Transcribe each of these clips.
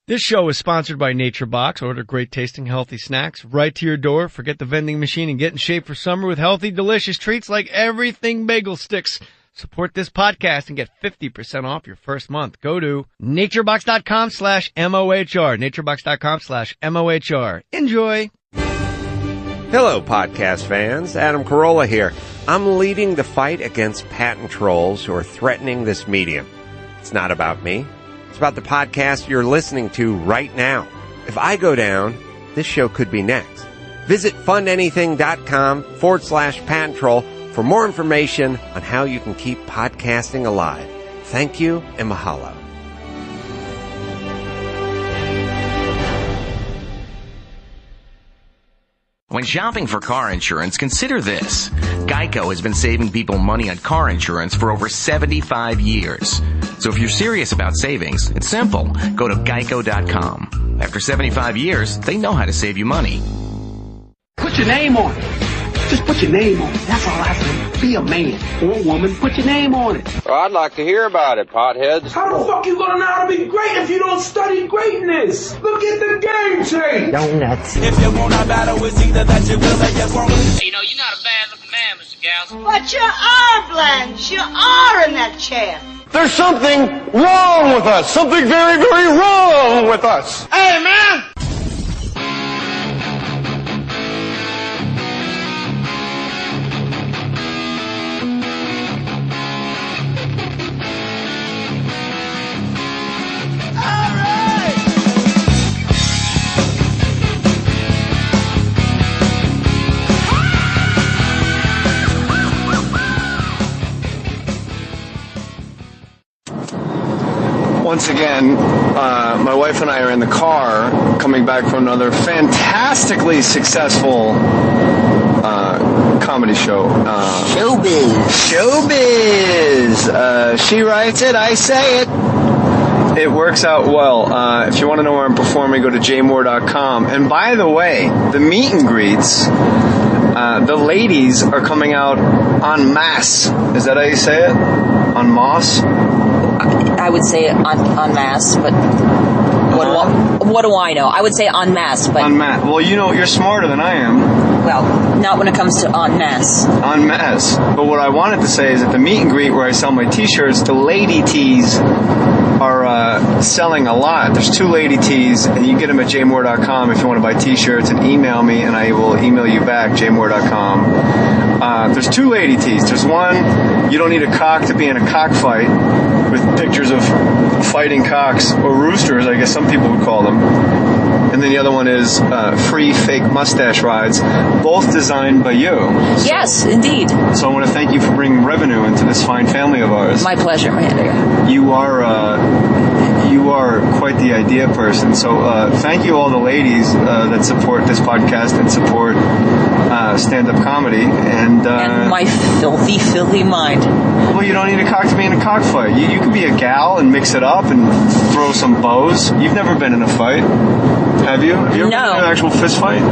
This show is sponsored by Nature Box. Order great tasting, healthy snacks right to your door. Forget the vending machine and get in shape for summer with healthy, delicious treats like everything bagel sticks. Support this podcast and get 50% off your first month. Go to naturebox.com/MOHR. Naturebox.com/MOHR. Enjoy. Hello, podcast fans. Adam Carolla here. I'm leading the fight against patent trolls who are threatening this medium. It's not about me. It's about the podcast you're listening to right now. If I go down, this show could be next. Visit fundanything.com/patent troll for more information on how you can keep podcasting alive. Thank you and mahalo. When shopping for car insurance, consider this. Geico has been saving people money on car insurance for over 75 years. So if you're serious about savings, it's simple. Go to geico.com. After 75 years, they know how to save you money. Put your name on it. Just put your name on it. That's all I say. Be a man or a woman. Put your name on it. Well, I'd like to hear about it, potheads. How the fuck you gonna know how to be great if you don't study greatness? Look at the game change. Donuts. If you wanna battle, it's either that you will or you won't. You know, you're not a bad-looking man, Mr. Gals. But you are, Blanche. You are in that chair. There's something wrong with us. Something very, very wrong with us. Hey, man. Once again, my wife and I are in the car coming back from another fantastically successful comedy show. Showbiz. She writes it, I say it. It works out well. If you want to know where I'm performing, go to jaymohr.com. And by the way, the meet and greets, the ladies are coming out en masse. Is that how you say it? En masse? I would say en masse, but what do I know? I would say en masse, but... En masse. Well, you know, you're smarter than I am. Well, not when it comes to en masse. En masse. But what I wanted to say is at the meet and greet where I sell my t-shirts, the lady tees are selling a lot. There's 2 lady tees, and you can get them at jaymohr.com if you want to buy t-shirts, and email me, and I will email you back, jaymohr.com. There's 2 lady tees. There's one, you don't need a cock to be in a cockfight, with pictures of fighting cocks, or roosters, I guess some people would call them. And then the other one is free fake mustache rides, both designed by you. So, yes, indeed. So I want to thank you for bringing revenue into this fine family of ours. My pleasure, Miranda. You are quite the idea person. So thank you all the ladies that support this podcast and support stand-up comedy. And my filthy, filthy mind. Well, you don't need a cock to be in a cockfight. You could be a gal and mix it up and throw some bows. You've never been in a fight, have you? Have you ever been in an actual fist fight?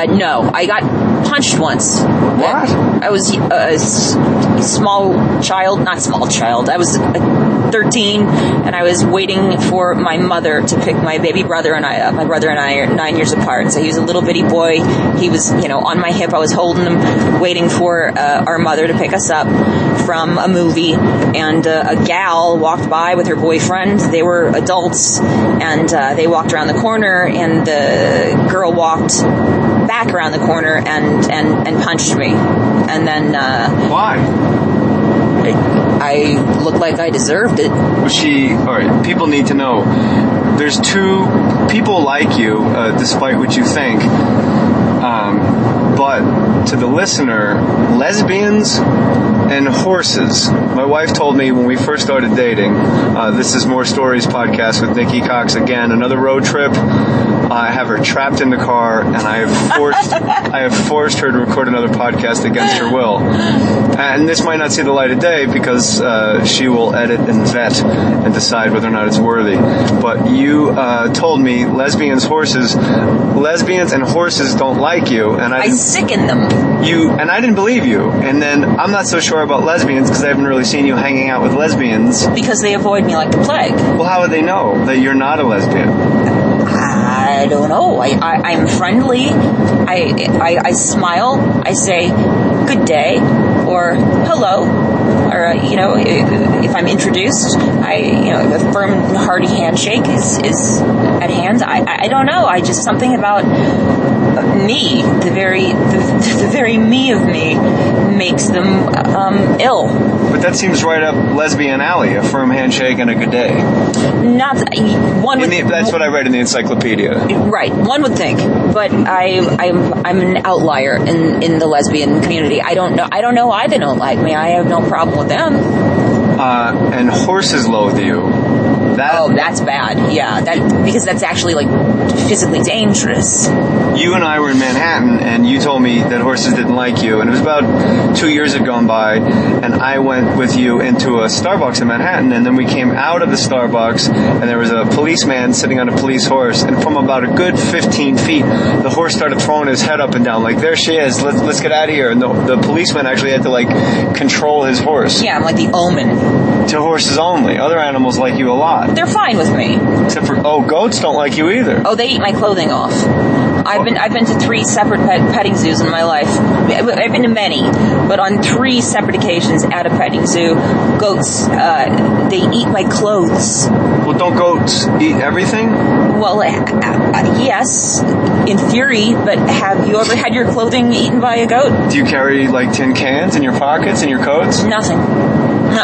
No. I got punched once. What? I was a small child. Not small child. I was 13, and I was waiting for my mother to pick my baby brother and I up. My brother and I are 9 years apart, so he was a little bitty boy. He was, on my hip. I was holding him, waiting for our mother to pick us up from a movie, and a gal walked by with her boyfriend. They were adults, and they walked around the corner, and the girl walked back around the corner and punched me. And then why? I looked like I deserved it. Was she... All right, people need to know. There's 2 people like you, despite what you think. But to the listener, lesbians and horses. My wife told me when we first started dating, this is Mohr Stories podcast with Nikki, Coxx again, another road trip. I have her trapped in the car, and I have forced her to record another podcast against her will. And this might not see the light of day because she will edit and vet and decide whether or not it's worthy. But you told me lesbians and horses don't like you, and I sicken them. And I didn't believe you. And then I'm not so sure story about lesbians because I haven't really seen you hanging out with lesbians. Because they avoid me like the plague. Well, how would they know that you're not a lesbian? I don't know. I'm friendly. I smile. I say good day or hello. Or, if I'm introduced, a firm, hearty handshake is at hand. I don't know. Something about me, the very me of me, makes them ill. But that seems right up lesbian alley, a firm handshake and a good day. That's what I read in the encyclopedia. Right, one would think, but I'm an outlier in the lesbian community. I don't know why they don't like me. I have no problem with them. And horses loathe you. That's bad. Yeah, because that's actually physically dangerous. You and I were in Manhattan, and you told me that horses didn't like you, and it was about 2 years had gone by, and I went with you into a Starbucks in Manhattan, and then we came out of the Starbucks, and there was a policeman sitting on a police horse, and from about a good 15 feet, the horse started throwing his head up and down, like, there she is, let's get out of here, and the policeman actually had to, control his horse. Yeah, I'm like the Omen. To horses only. Other animals like you a lot. They're fine with me. Except for, goats don't like you either. Oh, they eat my clothing off. I've been to 3 separate petting zoos in my life. I've been to many, but on 3 separate occasions at a petting zoo, goats, they eat my clothes. Well, don't goats eat everything? Well, yes, in theory, but have you ever had your clothing eaten by a goat? Do you carry, tin cans in your pockets, in your coats? Nothing. I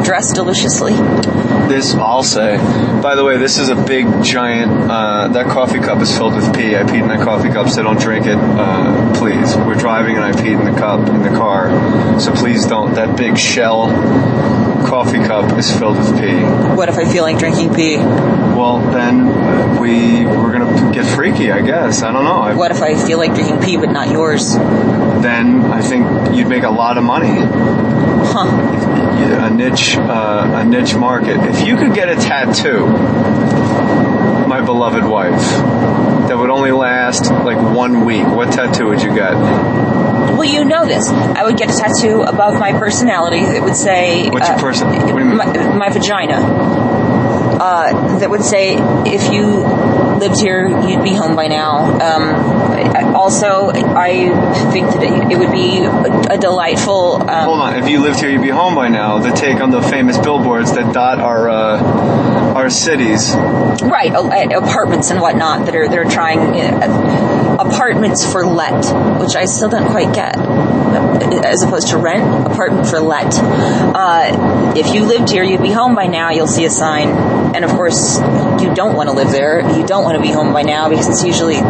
dress deliciously. This, I'll say. By the way, this is a big, giant, that coffee cup is filled with pee. I peed in that coffee cup, so don't drink it, please. We're driving and I peed in the cup in the car, so please don't. That big shell coffee cup is filled with pee. What if I feel like drinking pee? Well, then we're gonna get freaky, I guess. I don't know. What if I feel like drinking pee but not yours? Then I think you'd make a lot of money. Huh. A niche market. If you could get a tattoo, my beloved wife, that would only last 1 week, what tattoo would you get? Well, you know this. I would get a tattoo above my personality that would say... What's your person? What do you mean? My vagina. That would say, if you lived here, you'd be home by now. Also, I think that it would be a delightful... Hold on. If you lived here, you'd be home by now. The take on the famous billboards that dot our cities. Right. Apartments and whatnot that are trying... apartments for let, which I still don't quite get. As opposed to rent, apartment for let. If you lived here, you'd be home by now. You'll see a sign. And of course, you don't want to live there. You don't want to be home by now because it's usually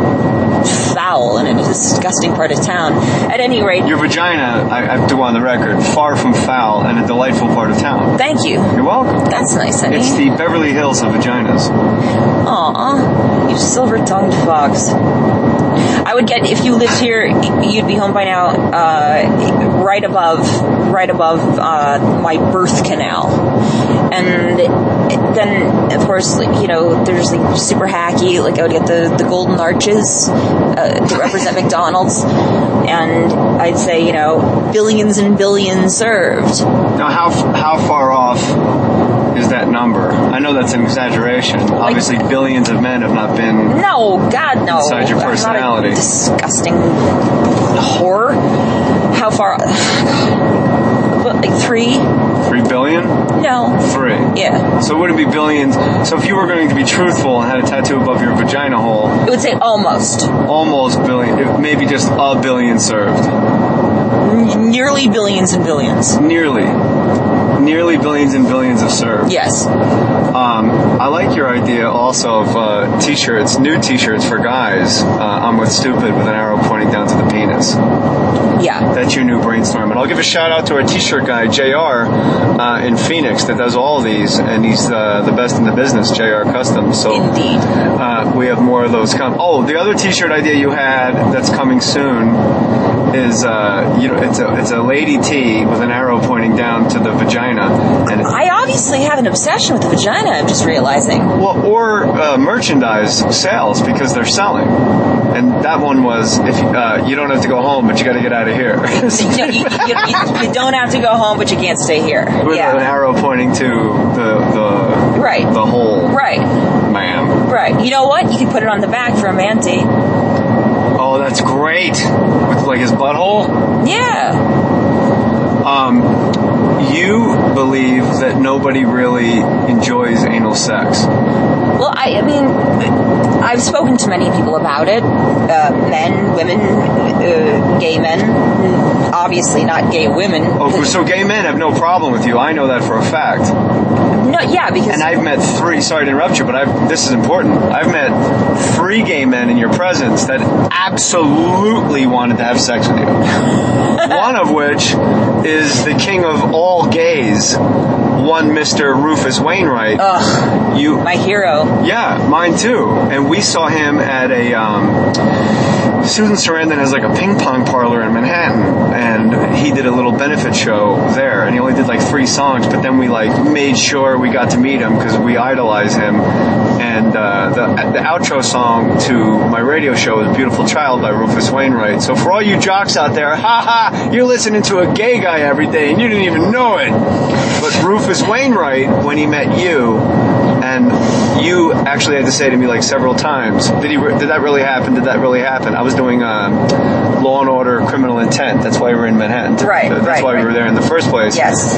foul and in a disgusting part of town. At any rate... Your vagina, I have to go on the record, far from foul and a delightful part of town. Thank you. You're welcome. That's nice, honey. It's the Beverly Hills of vaginas. Aw, you silver-tongued fox. I would get, if you lived here, you'd be home by now, right above my birth canal. And then, of course, there's super hacky, I would get the golden arches that represent McDonald's. And I'd say, billions and billions served. Now, how far off is that number? I know that's an exaggeration. Obviously, billions of men have not been... No, God, no. Inside your personality. I'm not a disgusting whore. How far... 3? 3 billion? No. 3? Yeah. So it wouldn't be billions. So if you were going to be truthful and had a tattoo above your vagina hole... It would say almost. Almost billion. Maybe just a billion served. Nearly billions and billions. Nearly billions and billions of served. Yes. I like your idea also of t-shirts, nude t-shirts for guys. I'm with stupid with an arrow pointing down to the penis. Yeah. That's your new brainstorm. And I'll give a shout out to our t-shirt guy, JR, in Phoenix, that does all these, and he's the best in the business, JR Customs. So indeed. We have more of those come. Oh, the other t-shirt idea you had that's coming soon is it's a lady T with an arrow pointing down to the vagina. And I obviously have an obsession with the vagina. I'm just realizing. Well, or merchandise sales because they're selling. And that one was if you don't have to go home, but you got to get out of here. you don't have to go home, but you can't stay here. With an arrow pointing to the hole. Right. Ma'am. Right. You know what? You can put it on the back for a manatee. Oh, that's great. With like his butthole? Yeah. You believe that nobody really enjoys anal sex. Well, I mean, I've spoken to many people about it. Men, women, gay men. Obviously not gay women. Oh, so gay men have no problem with you. I know that for a fact. No, yeah, because... And I've met sorry to interrupt you, but this is important. I've met 3 gay men in your presence that absolutely wanted to have sex with you. One of which is the king of all gays, one Mr. Rufus Wainwright. Ugh, my hero. Yeah, mine too. And we saw him at a... Susan Sarandon has like a ping pong parlor in Manhattan, and he did a little benefit show there, and he only did like 3 songs, but then we like made sure we got to meet him because we idolize him. And the outro song to my radio show is Beautiful Child by Rufus Wainwright. So for all you jocks out there, you're listening to a gay guy every day and you didn't even know it. But Rufus Wainwright, when he met you, and you actually had to say to me like several times, did that really happen? Did that really happen? I was doing Law and Order Criminal Intent. That's why we were in Manhattan. Right. That's why we were there in the first place. Yes.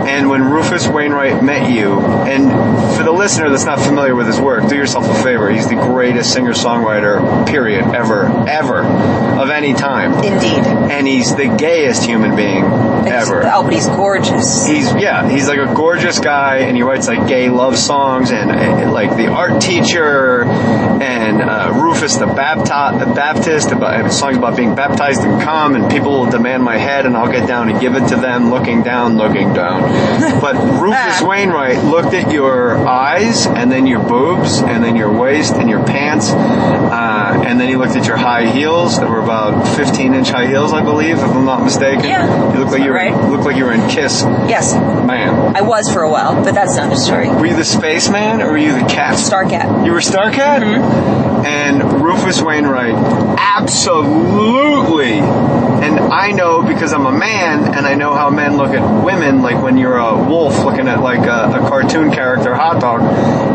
And when Rufus Wainwright met you, and for the listener that's not familiar with his work, do yourself a favor. He's the greatest singer-songwriter, period, ever, of any time. Indeed. And he's the gayest human being ever. Oh, but he's gorgeous. He's like a gorgeous guy, and he writes like gay love songs, and like The Art Teacher, and Rufus the Baptist, about songs about being baptized in cum, and people will demand my head, and I'll get down and give it to them, looking down. But Rufus Wainwright looked at your eyes, and then your boobs, and then your waist, and your pants, and then he looked at your high heels that were about 15-inch high heels, I believe, if I'm not mistaken. Yeah. You look like you were in Kiss. Yes. Man. I was for a while, but that's another story. Were you the spaceman, or were you the cat? Starcat. You were Starcat? Mm-hmm. And Rufus Wainwright, absolutely. And I know because I'm a man, and I know how men look at women, like when you're a wolf looking at like a cartoon character hot dog.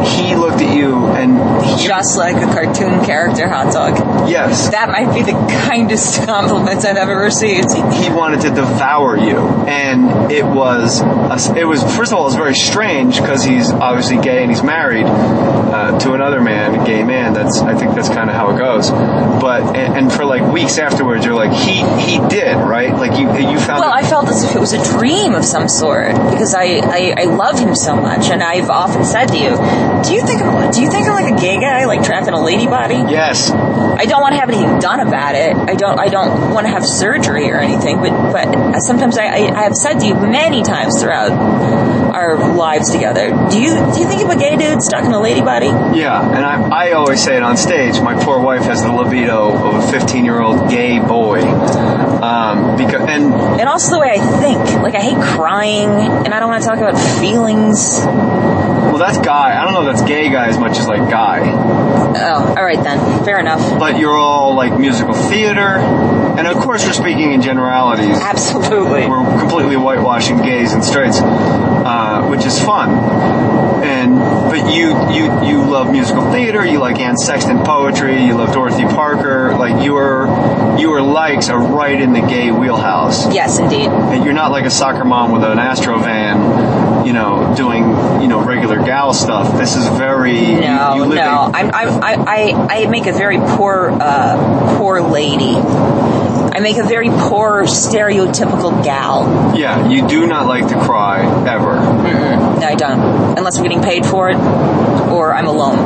He looked at you and... Just like a cartoon character hot dog. Yes. That might be the kindest compliment I've ever received. He wanted to devour you. And it was first of all, it was very strange because he's obviously gay and he's married to another man, a gay man. I think that's kind of how it goes. But, and for like weeks afterwards, you're like, he did, right? Like you found... Well, I felt as if it was a dream of some sort because I love him so much, and I've often said to you, do you think I'm like a gay guy, like trapped in a lady body? Yes. I don't want to have anything done about it. I don't want to have surgery or anything, but sometimes I have said to you many times throughout our lives together, do you think of a gay dude stuck in a lady body? Yeah, and I always say it on stage, my poor wife has the libido of a 15-year-old gay boy. And also the way I think. Like, I hate crying, and I don't want to talk about feelings. Well, that's guy. I don't know if that's gay guy as much as like guy. Oh, all right then. Fair enough. But you're all like musical theater, and of course we're speaking in generalities. Absolutely. We're completely whitewashing gays and straights, which is fun. But you love musical theater. You like Anne Sexton poetry. You love Dorothy Parker. Like your likes are right in the gay wheelhouse. Yes, indeed. And you're not like a soccer mom with an Astro van, doing regular gal stuff. This is very no. I make a very poor lady. I make a very poor stereotypical gal. Yeah, you do not like to cry ever. No, I don't, unless I'm getting paid for it or I'm alone.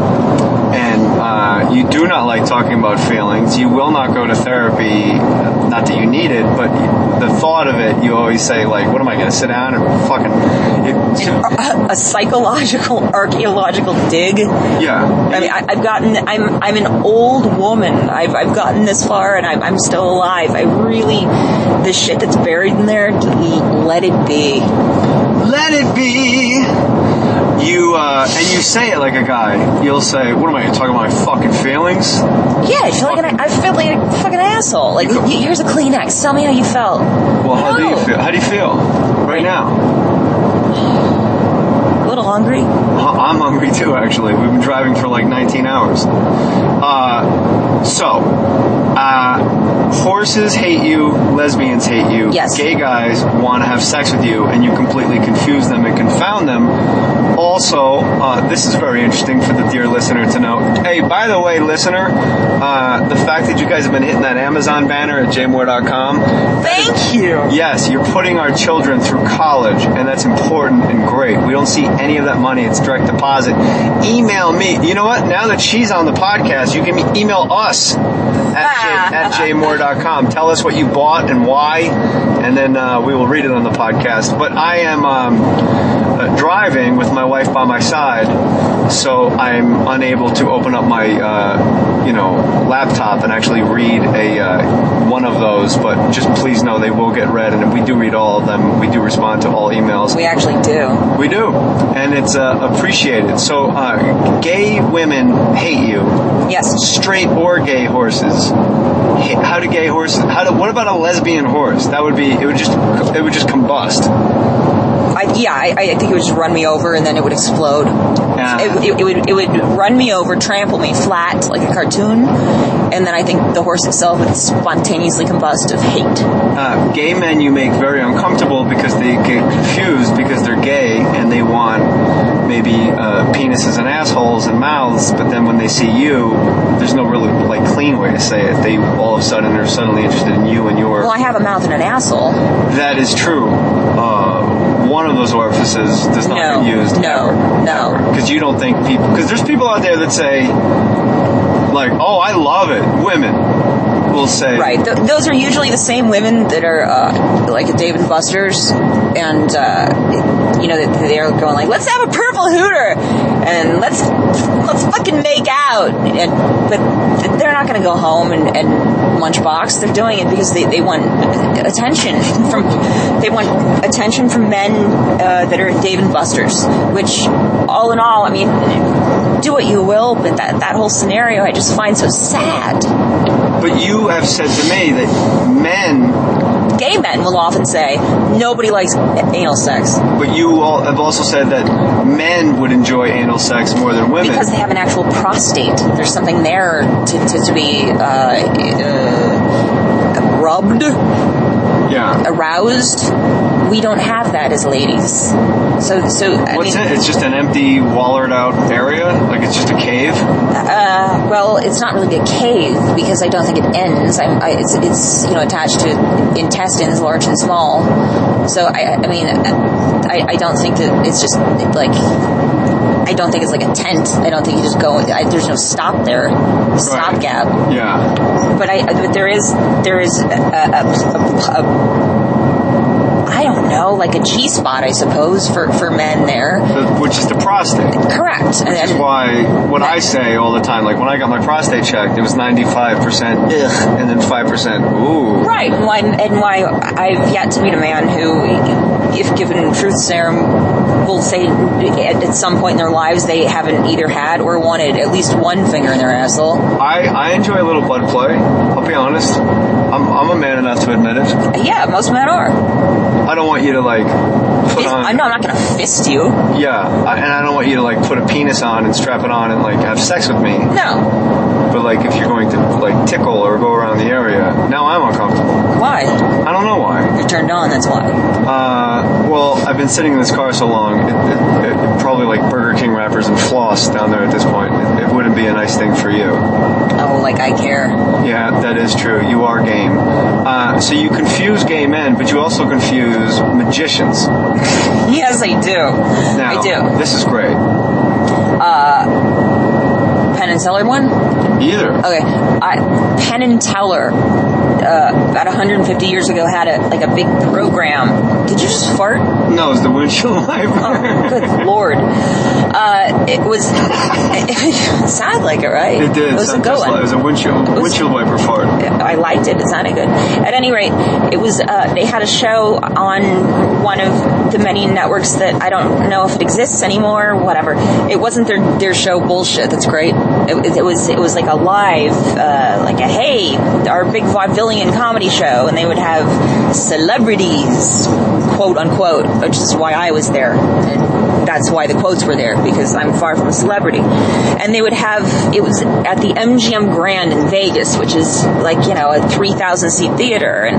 and you do not like talking about feelings. You will not go to therapy. Not that you need it, but the thought of it, you always say, like, what am I going to sit down and fucking... A psychological, archaeological dig? Yeah. I mean, I'm an old woman. I've gotten this far, and I'm still alive. The shit that's buried in there, let it be. Let it be! And you say it like a guy. You'll say, what am I talking about, my fucking feelings? Yeah, I feel like a fucking asshole. Like, here's a Kleenex. Tell me how you felt. Well, how do you feel? How do you feel right now? A little hungry. I'm hungry too, actually. We've been driving for like 19 hours. Horses hate you, lesbians hate you, yes. Gay guys want to have sex with you, and you completely confuse them and confound them. Also, this is very interesting for the dear listener to know. Hey, by the way, listener, the fact that you guys have been hitting that Amazon banner at jmohr.com. Thank you. Yes, you're putting our children through college, and that's important and great. We don't see any of that money. It's direct deposit. Email me. You know what? Now that she's on the podcast, you can email us at jmohr.com. Tell us what you bought and why, and then we will read it on the podcast. But I am driving with my wife by my side, so I'm unable to open up my laptop and actually read one of those. But just please know they will get read, and we do read all of them. We do respond to all emails. We actually do. We do, and it's appreciated. So gay women hate you. Yes. Straight or gay horses. How do gay horses? What about a lesbian horse? It would just combust. I think it would just run me over and then it would explode. It would run me over, trample me flat like a cartoon, and then I think the horse itself would spontaneously combust of hate. Gay men you make very uncomfortable because they get confused because they're gay and they want maybe penises and assholes and mouths, but then when they see you, there's no really clean way to say it. They all of a sudden are suddenly interested in you and your... Well, I have a mouth and an asshole. That is true. One of those orifices does not get used. No. Because you don't think people... Because there's people out there that say, like, oh, I love it. Women will say... Right. Those are usually the same women that are, like at Dave & Buster's, and, they're going like, let's have a purple hooter, and let's fucking make out. But they're not going to go home and lunchbox. They're doing it because they want attention from men that are at Dave & Buster's, which, all in all, I mean, do what you will, but that whole scenario I just find so sad. But you have said to me that gay men will often say, nobody likes anal sex. But you all have also said that men would enjoy anal sex more than women. Because they have an actual prostate. There's something there to be rubbed, aroused. We don't have that as ladies. So what's it? It's just an empty, wallered out area? Like it's just a cave? Well, it's not really a cave because I don't think it ends. It's attached to intestines, large and small. So I don't think that it's just like. I don't think it's like a tent. I don't think you just go. There's no stop there, stopgap. Yeah. But there is I don't know, like a G-spot, I suppose, for men there. Which is the prostate. Correct. Which is why I say all the time, like when I got my prostate checked, it was 95% ugh, and then 5% ooh. Right, and why I've yet to meet a man who, if given truth serum, will say at some point in their lives they haven't either had or wanted at least one finger in their asshole. I enjoy a little blood play, I'll be honest. I'm a man enough to admit it. Yeah, most men are. I don't want you to put on... I'm not going to fist you. Yeah, and I don't want you to put a penis on and strap it on and have sex with me. No. But if you're going to tickle or go around the area, now I'm uncomfortable. Why? I don't know why. You're turned on, that's why. Well, I've been sitting in this car so long, it probably like Burger King wrappers and floss down there at this point. It wouldn't be a nice thing for you. Oh, I care. Yeah, that is true. You are game. So you confuse gay men, but you also confuse magicians. Yes, I do. Now, I do. This is great. Penn and Teller one? Either. Okay. Penn and Teller, about 150 years ago, had a big program. Did you just fart? No, it's the windshield wiper. Oh, good Lord. It sounded like it, right? It did. It was a good one. It was a windshield wiper fart. I liked it. It sounded good. At any rate, it was. They had a show on one of the many networks that I don't know if it exists anymore. Whatever. It wasn't their show. Bullshit. That's great. It was like a live, like a hey, our big vaudevillian comedy show, and they would have celebrities, quote unquote, which is why I was there. And that's why the quotes were there, because I'm far from a celebrity. And they would have, it was at the MGM Grand in Vegas, which is like, a 3,000 seat theater. And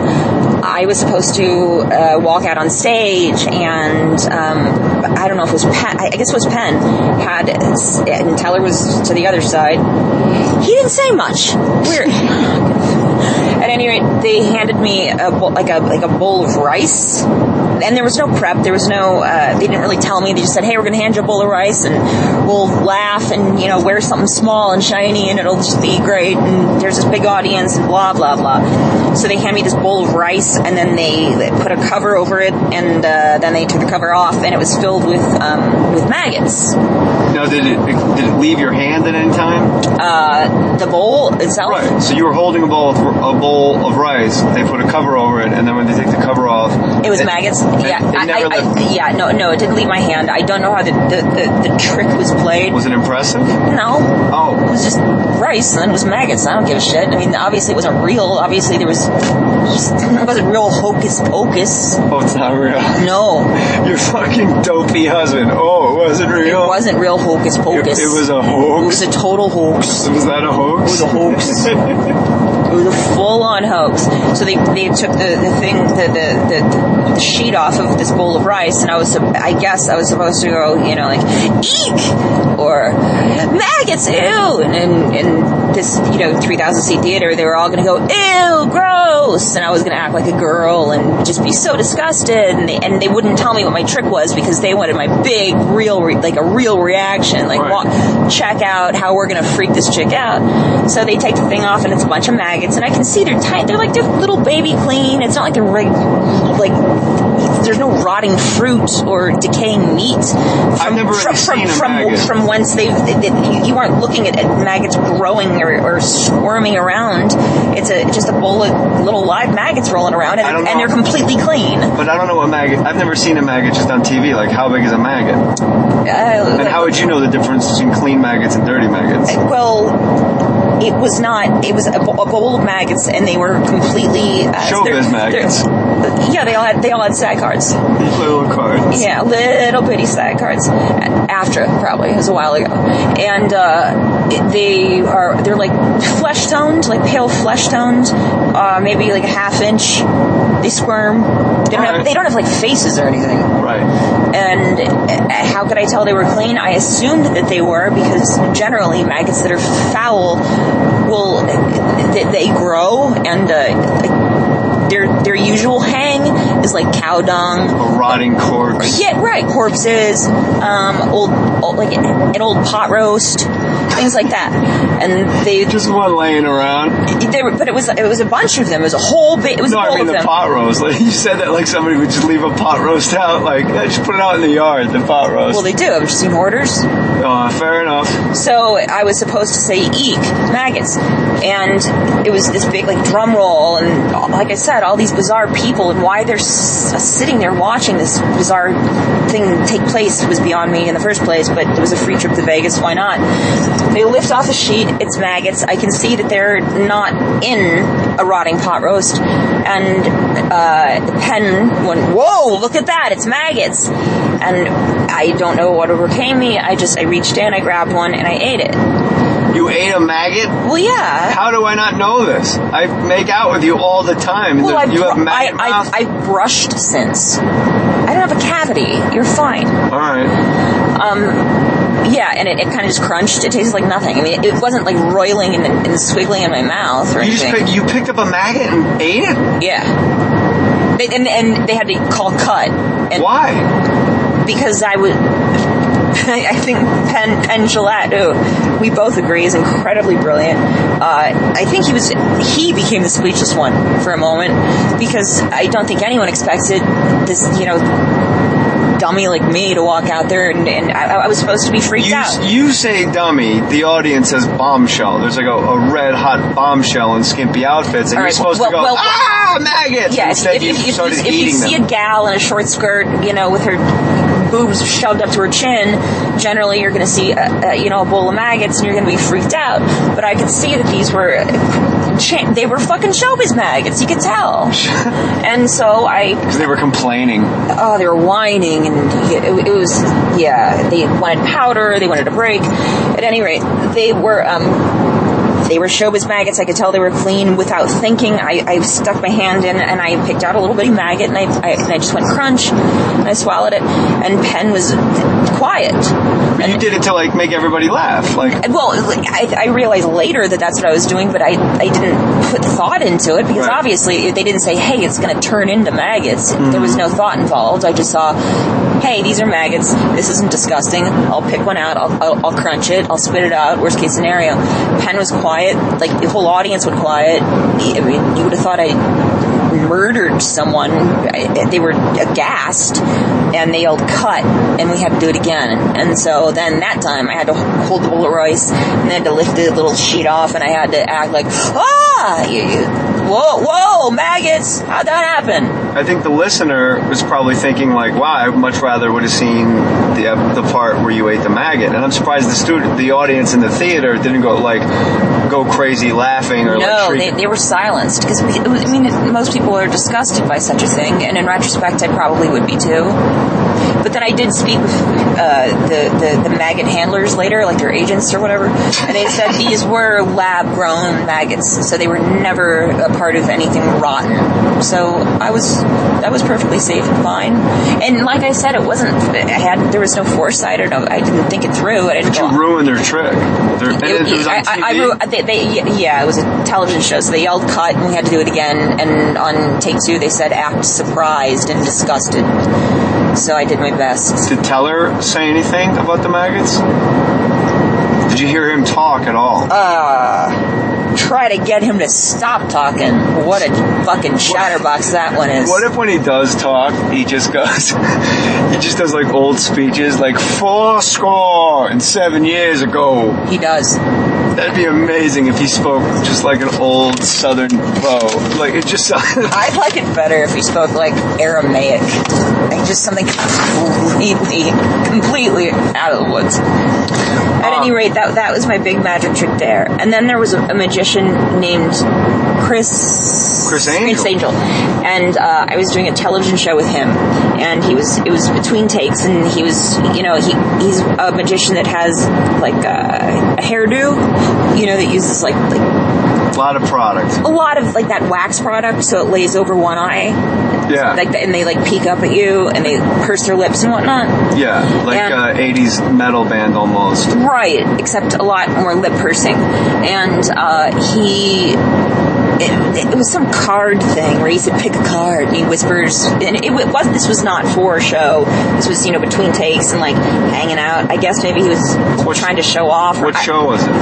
I was supposed to walk out on stage, and I don't know if it was Penn, I guess it was Penn, and Teller was to the other side. He didn't say much. Weird. At any rate, they handed me a bowl of rice, and there was no prep. There was no. They didn't really tell me. They just said, "Hey, we're going to hand you a bowl of rice, and we'll laugh, and wear something small and shiny, and it'll just be great. And there's this big audience, and blah blah blah." So they hand me this bowl of rice, and then they put a cover over it, and then they took the cover off, and it was filled with maggots. Now, did it leave your hand at any time? The bowl itself. Right. So you were holding a bowl of rice. They put a cover over it, and then when they take the cover off, it was maggots. Yeah, no, it didn't leave my hand. I don't know how the trick was played. Was it impressive? No. Oh. It was just rice, and then it was maggots. I don't give a shit. I mean, obviously it wasn't real. Obviously it wasn't real hocus pocus. Oh, it's not real. No. Your fucking dopey husband. Oh, it wasn't real. It wasn't real hocus pocus. It was a hoax. It was a total hoax. Was that a hoax? It was a hoax. It was a full-on hoax. So they took the sheet off of this bowl of rice, and I guess I was supposed to go, like, eek! Or, maggots, ew! And in this, 3,000 seat theater, they were all gonna go, ew, gross! And I was gonna act like a girl and just be so disgusted, and they wouldn't tell me what my trick was, because they wanted my big, real reaction, like, right. Check out how we're gonna freak this chick out. So they take the thing off, and it's a bunch of maggots, and I can see they're tight. They're little baby clean. It's not like they're there's no rotting fruit or decaying meat. I've never really seen a maggot. From whence you aren't looking at maggots growing or squirming around. It's just a bowl of little live maggots rolling around, and they're completely clean. But I don't know what maggot. I've never seen a maggot just on TV. Like, how big is a maggot? And how would you know the difference between clean maggots and dirty maggots? Well, it was not. It was a bowl of maggots, and they were completely showbiz maggots. Yeah, they all had SAG cards. Little cards. Yeah, little bitty SAG cards. After, probably, it was a while ago, and they're like flesh toned, like pale flesh toned, maybe like a half inch. They squirm. They don't have like faces or anything. Right. And how could I tell they were clean? I assumed that they were, because generally maggots that are foul they grow, and their usual hang is like cow dung, a rotting corpse. Yeah, right. Corpses, old like an old pot roast, things like that. And they just one laying around. But it was a bunch of them. It was a whole bit. It was no, a bowl I mean of the them. Pot roast. Like, you said that like somebody would just leave a pot roast out. Like, just put it out in the yard. The pot roast. Well, they do. I've just seen hoarders. Fair enough. So I was supposed to say eek, maggots, and it was this big like drum roll, and like I said, all these bizarre people, and why they're sitting there watching this bizarre thing take place was beyond me in the first place. But it was a free trip to Vegas. Why not? They lift off the sheet. It's maggots. I can see that they're not in a rotting pot roast, and Penn went, "Whoa! Look at that! It's maggots!" And I don't know what overcame me. I reached in, I grabbed one, and I ate it. You ate a maggot? Well, yeah. How do I not know this? I make out with you all the time. Well, you have maggot mouth? I brushed since. I don't have a cavity. You're fine. All right. Yeah, and it kind of just crunched. It tasted like nothing. I mean, it wasn't like roiling and squiggling in my mouth or anything. You picked up a maggot and ate it? Yeah. And they had to call cut. And why? Because I was... I think Penn Gillette, who we both agree is incredibly brilliant. I think he became the speechless one for a moment, because I don't think anyone expected this, dummy like me to walk out there, and I was supposed to be freaked out. You say dummy, the audience says bombshell. There's like a red hot bombshell in skimpy outfits, and you're supposed to go, maggots! Yeah, Instead, you started eating them. If you see a gal in a short skirt, with her boobs shoved up to her chin, generally you're going to see a bowl of maggots, and you're going to be freaked out. But I could see that these were they were fucking showbiz maggots. You could tell. And so because they were complaining. Oh, they were whining, and it was they wanted powder, they wanted a break. At any rate, they were showbiz maggots. I could tell they were clean without thinking. I stuck my hand in and I picked out a little bitty maggot, and I just went crunch, and I swallowed it, and Penn was quiet. But you did it to make everybody laugh. I realized later that that's what I was doing, but I didn't put thought into it, because obviously they didn't say, hey, it's going to turn into maggots. Mm-hmm. There was no thought involved. I just saw, hey, these are maggots. This isn't disgusting. I'll pick one out. I'll crunch it. I'll spit it out. Worst case scenario. Penn was quiet. The whole audience went quiet. I mean, you would have thought I murdered someone. They were aghast, and they yelled cut, and we had to do it again. And so then that time I had to hold the bowl of rice, and I had to lift the little sheet off, and I had to act like, whoa, maggots, how'd that happen? I think the listener was probably thinking wow, I much rather would have seen the part where you ate the maggot. And I'm surprised the audience in the theater didn't go crazy laughing or no, they were silenced, because most people are disgusted by such a thing, and in retrospect I probably would be too. But then I did speak with the maggot handlers later, like their agents or whatever, and they said these were lab-grown maggots, so they were never a part of anything rotten. So that was perfectly safe and fine. And like I said, it wasn't. There was no foresight. I didn't think it through. But you ruined their trick. It was on TV? It was a television show, so they yelled cut, and we had to do it again. And on take 2, they said act surprised and disgusted. So I did my best. Did Teller say anything about the maggots? Did you hear him talk at all? Try to get him to stop talking. What a fucking chatterbox that one is. What if when he does talk, he just does old speeches, 7 years ago. He does. That'd be amazing if he spoke just like an old Southern beau. It just sounded... I'd like it better if he spoke like Aramaic. Just something completely out of the woods. At any rate, that was my big magic trick there. And then there was a magician named Chris Angel. And I was doing a television show with him, and it was between takes, and he was, he's a magician that has a hairdo, that uses like a lot of product. A lot of that wax product, so it lays over one eye. Yeah. And they peek up at you, and they purse their lips and whatnot. Yeah, 80s metal band almost. Right, except a lot more lip pursing. And it was some card thing where he said pick a card, and he whispers, and this was not for a show. This was between takes and hanging out. I guess maybe he was trying to show off. What show was it?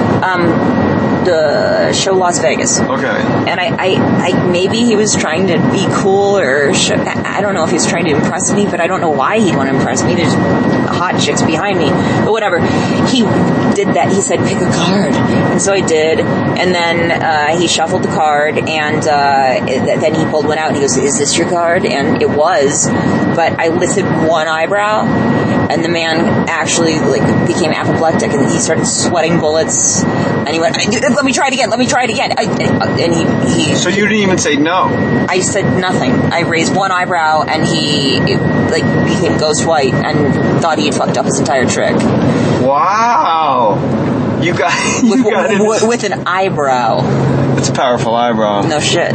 The show Las Vegas. Okay. And I maybe he was trying to be cool, or I don't know if he was trying to impress me, but I don't know why he'd want to impress me. There's hot chicks behind me, but whatever. He did that. He said pick a card, and so I did. And then he shuffled the card, and then he pulled one out, and he goes, "Is this your card?" And it was, but I lifted one eyebrow, and the man actually became apoplectic, and he started sweating bullets, and he went, let me try it again. And he so you didn't even say no? I said nothing. I raised one eyebrow, and he became ghost white and thought he had fucked up his entire trick. Wow. You got it. With an eyebrow. It's a powerful eyebrow. No shit.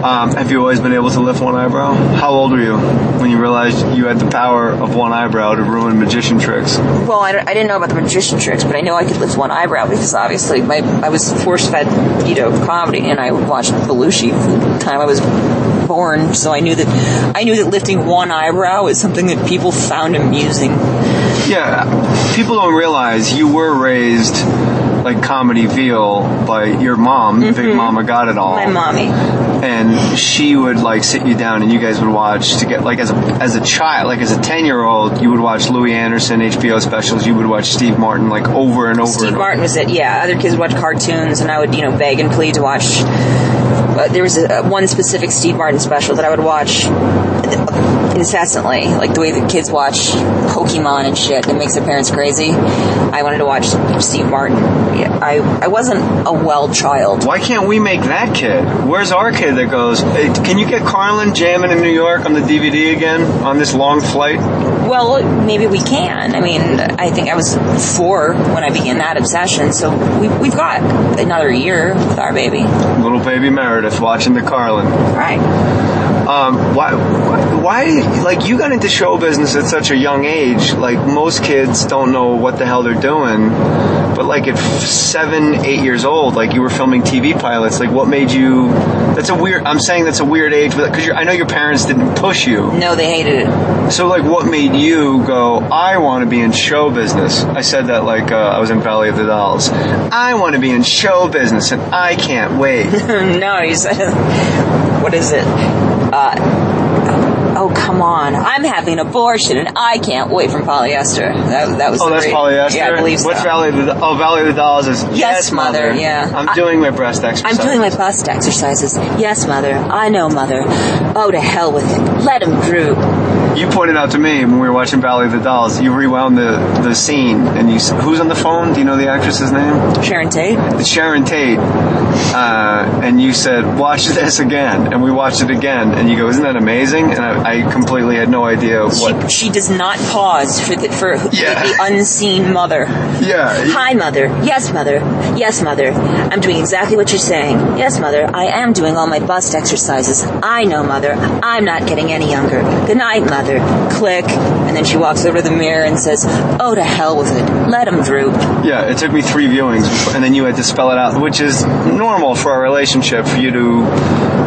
Have you always been able to lift one eyebrow? How old were you when you realized you had the power of one eyebrow to ruin magician tricks? Well, I didn't know about the magician tricks, but I know I could lift one eyebrow because obviously I was force-fed, comedy, and I watched Belushi from the time I was born, so I knew that lifting one eyebrow is something that people found amusing. Yeah, people don't realize you were raised like comedy veal by your mom, Big Mama Got It All. My mommy. And she would like sit you down and you guys would watch to get like as a child, like as a 10-year-old, you would watch Louis Anderson HBO specials, you would watch Steve Martin like over and over. Steve Martin was it, yeah. Other kids would watch cartoons and I would, beg and plead to watch. There was one specific Steve Martin special that I would watch incessantly, like the way the kids watch Pokemon and shit. It makes their parents crazy. I wanted to watch Steve Martin. Yeah, I wasn't a well child. Why can't we make that kid? Where's our kid that goes, hey, can you get Carlin jamming in New York on the DVD again on this long flight? Well, maybe we can. I mean, I think I was 4 when I began that obsession, so we've got another year with our baby. Little baby Meredith watching the Carlin. Right. Why, like, you got into show business at such a young age. Like, most kids don't know what the hell they're doing. But, like, at 7, 8 years old, like, you were filming TV pilots. Like, what made you... I'm saying that's a weird age, because I know your parents didn't push you. No, they hated it. So, like, what made you go, I want to be in show business? I said that, like, I was in Valley of the Dolls. I want to be in show business, and I can't wait. No, you said... What is it? Oh, come on. I'm having an abortion and I can't wait from Polyester. That was that's Polyester? Yeah, I believe so. What's Valley of the Valley of the Dolls is Yes, Mother, yeah. I'm doing my breast exercises. I'm doing my bust exercises. Yes, Mother. I know, Mother. Oh, to hell with it. Let him droop. You pointed out to me when we were watching Valley of the Dolls, you rewound the scene, and you who's on the phone? Do you know the actress's name? Sharon Tate. It's Sharon Tate. And you said, watch this again. And we watched it again. And you go, isn't that amazing? And I completely had no idea what... She does not pause for the unseen mother. Yeah. Hi, Mother. Yes, Mother. Yes, Mother. I'm doing exactly what you're saying. Yes, Mother. I am doing all my bust exercises. I know, Mother. I'm not getting any younger. Good night, Mother. Click. And then she walks over to the mirror and says, oh, to hell with it. Let him droop. Yeah, it took me 3 viewings, and then you had to spell it out, which is normal for our relationship, for you to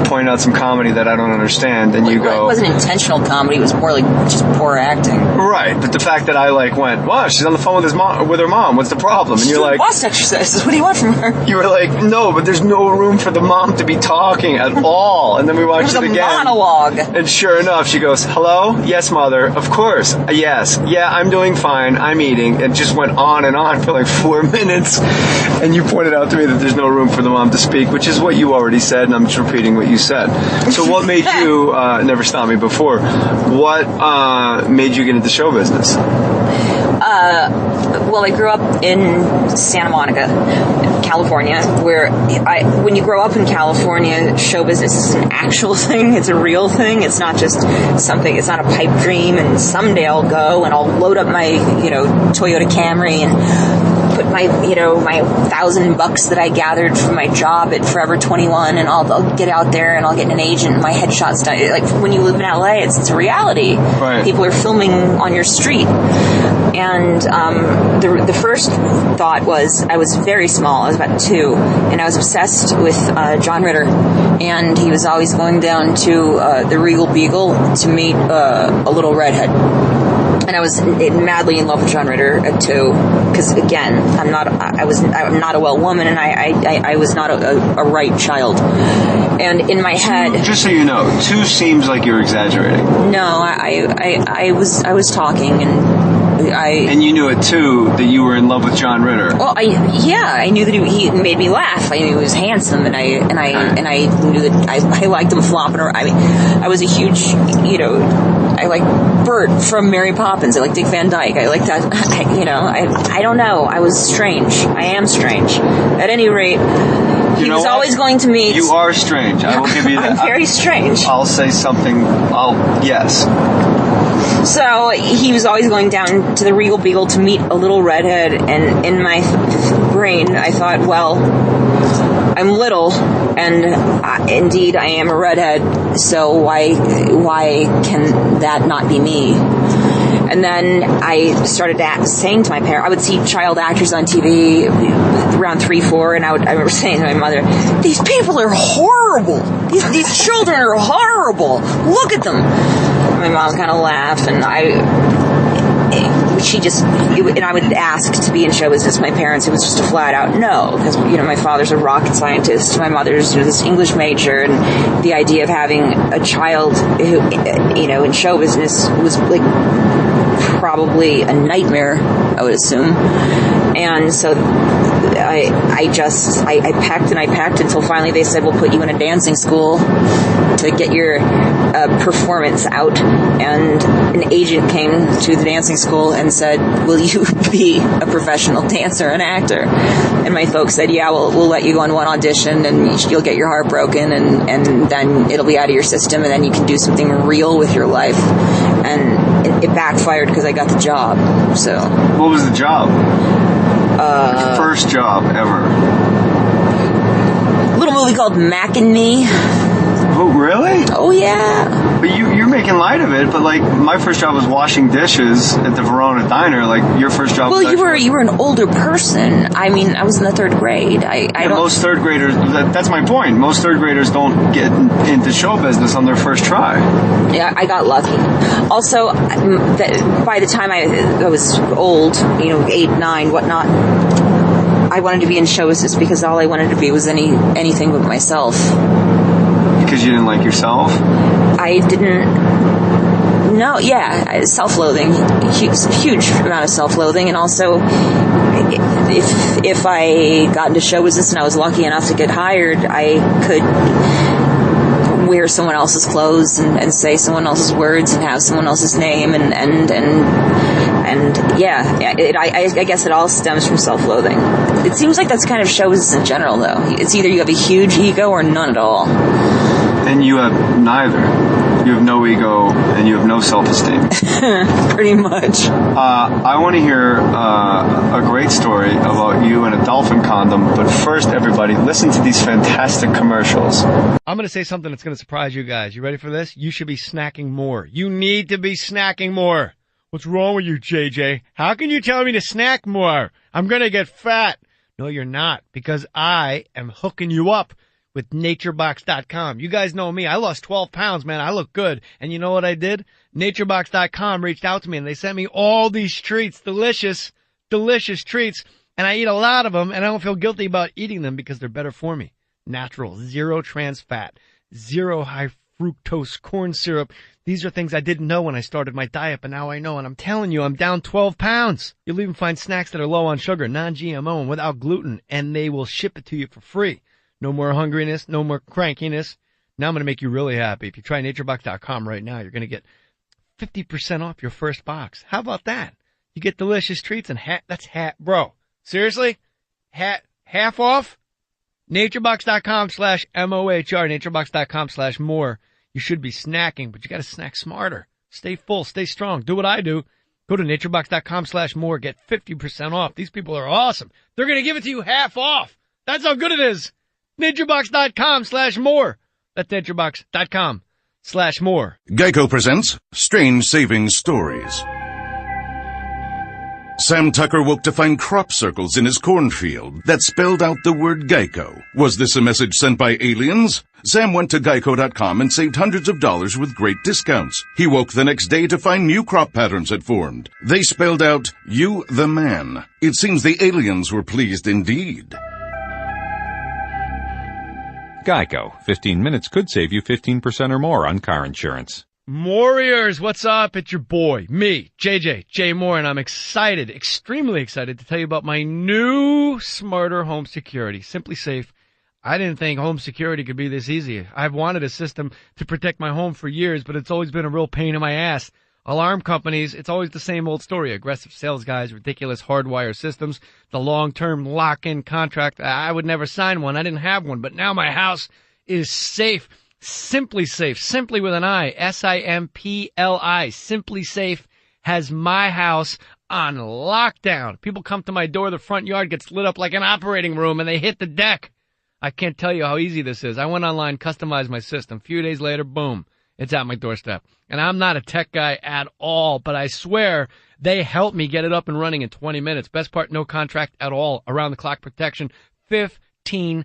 point out some comedy that I don't understand, and you go... It wasn't intentional comedy, it was more like just poor acting. Right, but the fact that I went, wow, she's on the phone with her mom, what's the problem? And you're like... Bust exercises, what do you want from her? You were like, no, but there's no room for the mom to be talking at all. And then we watched it again. It was a monologue. And sure enough, she goes, hello? Yes, Mother. Of course. Yes. Yeah, I'm doing fine. I'm eating. It just went on and on for like 4 minutes. And you pointed out to me that there's no room for the mom to speak, which is what you already said, and I'm just repeating what you said. So what made you, never stopped me before, what made you get into show business? Well, I grew up in Santa Monica, California, where when you grow up in California, show business is an actual thing. It's a real thing. It's not just something, it's not a pipe dream and someday I'll go and I'll load up my, Toyota Camry and put my, my $1,000 that I gathered from my job at Forever 21 and I'll get out there and I'll get an agent and my headshot's done. Like when you live in LA, it's a reality. Right. People are filming on your street. And the first thought was, I was very small, I was about 2, and I was obsessed with John Ritter, and he was always going down to the Regal Beagle to meet a little redhead. And I was madly in love with John Ritter at 2, because again, I'm not a well woman, and I was not a right child. And in my head, just so you know, 2 seems like you're exaggerating. No, I was talking and you knew at 2 that you were in love with John Ritter. Well, I knew that he made me laugh. I knew he was handsome, and I knew that I liked him flopping around. I mean, I was a huge, I like Bert from Mary Poppins. I like Dick Van Dyke. I like that. I don't know. I was strange. I am strange. At any rate, he was always going to meet. You are strange. I will give you that. I'm very strange. I'll say something. Yes. So he was always going down to the Regal Beagle to meet a little redhead, and in my brain I thought, well, I'm little, and indeed I am a redhead, so why can that not be me? And then I started saying to my parents, I would see child actors on TV around 3, 4, and I remember saying to my mother, these people are horrible. These children are horrible. Look at them. My mom kind of laughed, and I would ask to be in show business. My parents, it was just a flat out no, because, my father's a rocket scientist. My mother's this English major, and the idea of having a child who, in show business was like probably a nightmare, I would assume. And so I pecked until finally they said, we'll put you in a dancing school to get your performance out. And an agent came to the dancing school and said, will you be a professional dancer and actor? And my folks said, yeah, we'll let you go on one audition, and you'll get your heart broken, and then it'll be out of your system, and then you can do something real with your life. And it backfired because I got the job. So what was the job? Your first job ever? Little movie called Mac and Me. Oh, really? Oh, yeah. But you're making light of it, but like my first job was washing dishes at the Verona Diner. Like your first job was you were an older person. I mean, I was in the 3rd grade. Most third graders, that's my point. Most third graders don't get into show business on their first try. Yeah, I got lucky. Also, by the time I was old, 8, 9, whatnot, I wanted to be in show business because all I wanted to be was anything but myself. Because you didn't like yourself? I didn't. No, yeah, self-loathing, huge amount of self-loathing, and also if I got into show business and I was lucky enough to get hired, I could wear someone else's clothes and say someone else's words and have someone else's name and yeah, I guess it all stems from self-loathing. It seems like that's kind of show business in general, though. It's either you have a huge ego or none at all. And you have neither. You have no ego and you have no self-esteem. Pretty much. I want to hear a great story about you and a dolphin condom. But first, everybody, listen to these fantastic commercials. I'm going to say something that's going to surprise you guys. You ready for this? You should be snacking more. You need to be snacking more. What's wrong with you, JJ? How can you tell me to snack more? I'm going to get fat. No, you're not, because I am hooking you up with naturebox.com. You guys know me. I lost 12 pounds, man. I look good. And you know what I did? Naturebox.com reached out to me, and they sent me all these treats, delicious, delicious treats. And I eat a lot of them, and I don't feel guilty about eating them because they're better for me. Natural, zero trans fat, zero high fructose corn syrup. These are things I didn't know when I started my diet, but now I know, and I'm telling you, I'm down 12 pounds. You'll even find snacks that are low on sugar, non-GMO, and without gluten, and they will ship it to you for free. No more hungriness, no more crankiness. Now I'm going to make you really happy. If you try naturebox.com right now, you're going to get 50% off your first box. How about that? You get delicious treats and bro, seriously? Half off? Naturebox.com/MOHR, naturebox.com/more. You should be snacking, but you got to snack smarter. Stay full, stay strong. Do what I do. Go to naturebox.com/more. Get 50% off. These people are awesome. They're going to give it to you half off. That's how good it is. naturebox.com/more. That's naturebox.com/more. Geico presents Strange Savings Stories. Sam Tucker woke to find crop circles in his cornfield that spelled out the word Geico. Was this a message sent by aliens? Sam went to Geico.com and saved hundreds of dollars with great discounts. He woke the next day to find new crop patterns had formed. They spelled out, "You the man." It seems the aliens were pleased indeed. Geico. 15 minutes could save you 15% or more on car insurance. Warriors, what's up? It's your boy, me, Jay Mohr, and I'm excited, extremely excited to tell you about my new smarter home security, Simply Safe. I didn't think home security could be this easy. I've wanted a system to protect my home for years, but it's always been a real pain in my ass. Alarm companies, it's always the same old story. Aggressive sales guys, ridiculous hardwire systems, the long-term lock-in contract. I would never sign one. I didn't have one, but now my house is safe. Simply Safe, simply with an I, S-I-M-P-L-I. Simply Safe has my house on lockdown. People come to my door, the front yard gets lit up like an operating room, and they hit the deck. I can't tell you how easy this is. I went online, customized my system. A few days later, boom, it's at my doorstep. And I'm not a tech guy at all, but I swear they helped me get it up and running in 20 minutes. Best part, no contract at all. Around the clock protection, $15.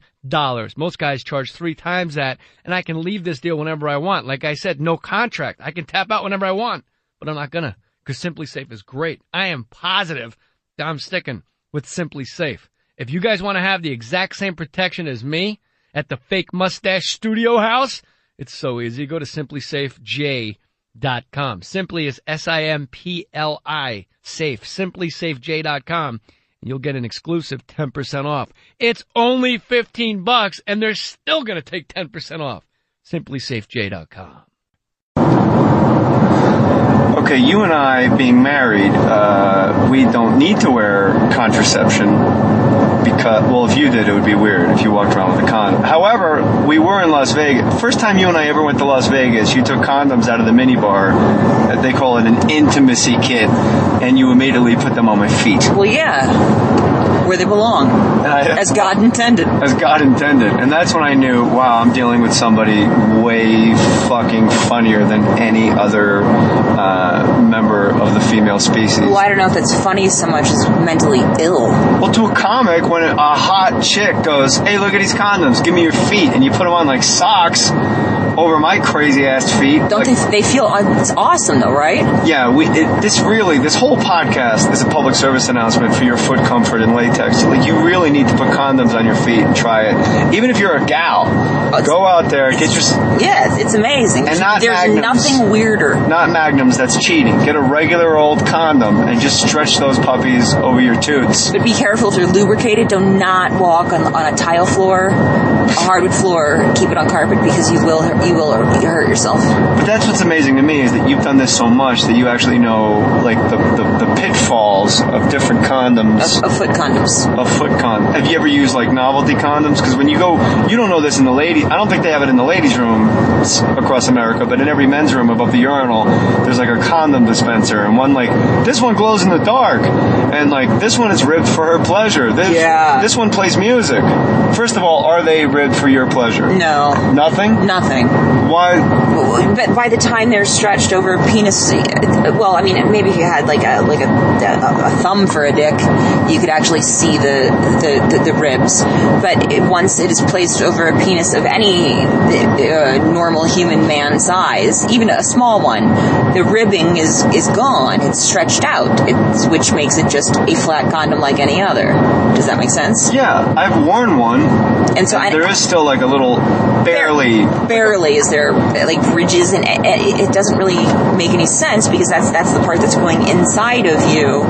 Most guys charge 3 times that, and I can leave this deal whenever I want. Like I said, no contract. I can tap out whenever I want, but I'm not gonna, because Simply Safe is great. I am positive that I'm sticking with Simply Safe. If you guys want to have the exact same protection as me at the fake mustache studio house, it's so easy. Go to simplysafej.com. Simply is SIMPLI, safe, simplysafej.com. You'll get an exclusive 10% off. It's only $15, and they're still going to take 10% off. simplysafej.com. Okay, you and I being married, we don't need to wear contraception because, well, if you did, it would be weird if you walked around with a condom. However, we were in Las Vegas. First time you and I ever went to Las Vegas, you took condoms out of the minibar. They call it an intimacy kit, and you immediately put them on my feet. Well, yeah. Where they belong. As God intended. As God intended. And that's when I knew, wow, I'm dealing with somebody way fucking funnier than any other member of the female species. Well, I don't know if it's funny so much as mentally ill. Well, to a comic, when a hot chick goes, hey, look at these condoms, give me your feet, and you put them on like socks over my crazy-ass feet. Don't they feel, it's awesome though, right? Yeah, this whole podcast is a public service announcement for your foot comfort and latex. Like, you really need to put condoms on your feet and try it. Even if you're a gal, go out there, get your... Yeah, it's amazing. And not There's magnums. nothing weirder. Not magnums, that's cheating. Get a regular old condom and just stretch those puppies over your toots. But be careful if you're lubricated. Do not walk on a tile floor, a hardwood floor. Keep it on carpet because you will hurt yourself. But that's what's amazing to me is that you've done this so much that you actually know, like, the pitfalls of different condoms. Of foot condoms. Of foot condoms. Have you ever used, like, novelty condoms? Because when you go, you don't know this in the ladies, I don't think they have it in the ladies' room across America, but in every men's room above the urinal, there's, like, a condom dispenser. And one, like, this one glows in the dark. And, like, this one is ribbed for her pleasure. This one plays music. First of all, are they ribbed for your pleasure? No. Nothing? Nothing. Why? But by the time they're stretched over a penis, well, I mean, maybe if you had like a thumb for a dick, you could actually see the ribs. But once it is placed over a penis of any normal human man size, even a small one, the ribbing is gone. It's stretched out, which makes it just a flat condom like any other. Does that make sense? Yeah, I've worn one. And so there is still like a little barely is there like ridges, and it doesn't really make any sense because that's the part that's going inside of you,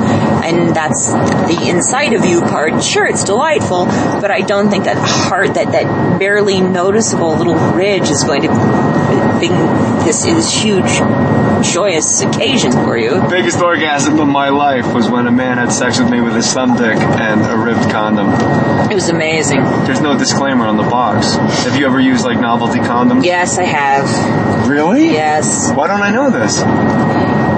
and that's the inside of you part. Sure, it's delightful, but I don't think that that barely noticeable little ridge is going to bring this huge joyous occasion for you. The biggest orgasm of my life was when a man had sex with me with his thumb dick and a ribbed condom. It was amazing. There's no disclaimer on the box. Have you ever used like novelty condoms? Yes, I have. Really? Yes. Why don't I know this?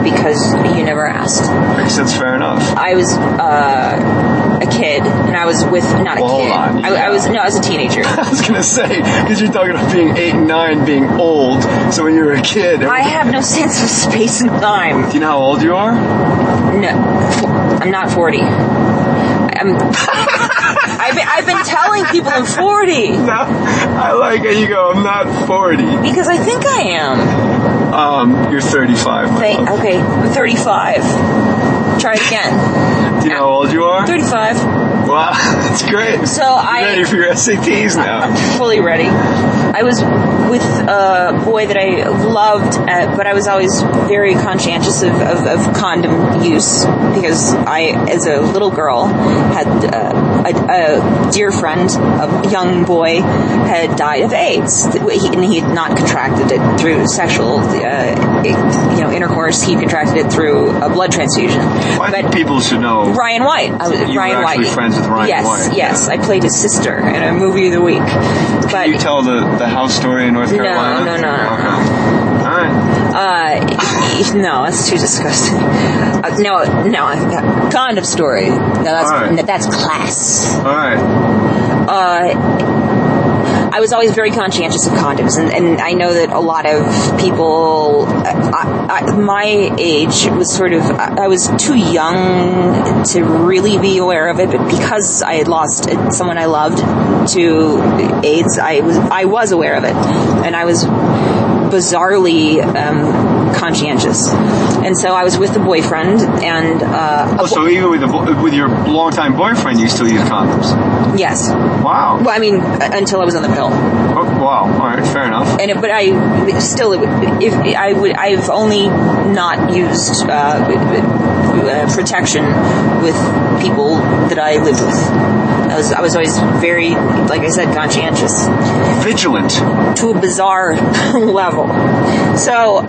Because you never asked. I guess that's fair enough. I was a kid, and I was with not a kid. Hold on. I was a teenager. I was gonna say, because you're talking about being 8 and 9, being old. So when you were a kid, I have no sense of space and time. Do you know how old you are? No, I'm not 40. I've been telling people I'm 40. No, I like how you go, I'm not 40. Because I think I am. You're 35. Okay, I'm 35. Try it again. Do you know how old you are? 35. Wow, that's great. So You're ready for your SATs now. I'm fully ready. I was with a boy that I loved, but I was always very conscientious of condom use because I, as a little girl, had a dear friend, a young boy, had died of AIDS. And he had not contracted it through sexual intercourse. He contracted it through a blood transfusion. I think people should know. Ryan White. You were actually friends with Ryan White. Yes. I played his sister in a movie of the week. Can you tell the house story in North Carolina? No. Okay. All right. No, that's too disgusting. No, condom story. No, that's class. All right. I was always very conscientious of condoms, and I know that a lot of people, my age was sort of, I was too young to really be aware of it, but because I had lost someone I loved to AIDS, I was aware of it, and I was bizarrely conscientious. And so I was with the boyfriend, and so even with your longtime boyfriend, you still use condoms? Yes. Wow. Well, I mean, until I was on the pill. Oh, wow. All right, fair enough. But I still, I've only not used protection with people that I lived with. I was always very, like I said, conscientious. Vigilant. To a bizarre level. So,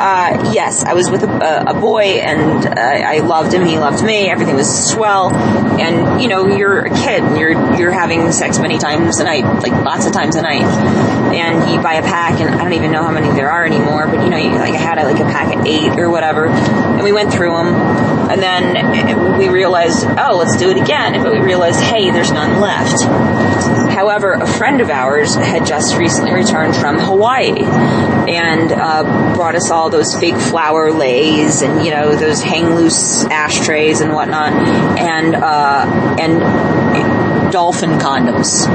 yes, I was with a boy, and I loved him, he loved me, everything was swell, and, you know, you're a kid, and you're having sex many times a night, like lots of times a night, and you buy a pack, and I don't even know how many there are anymore, but, you know, I had a pack of 8 or whatever, and we went through them, and then we realized, oh, let's do it again, but we realized, hey, there's none left. However, a friend of ours had just recently returned from Hawaii and brought us all those fake flower leis and, you know, those hang loose ashtrays and whatnot, and dolphin condoms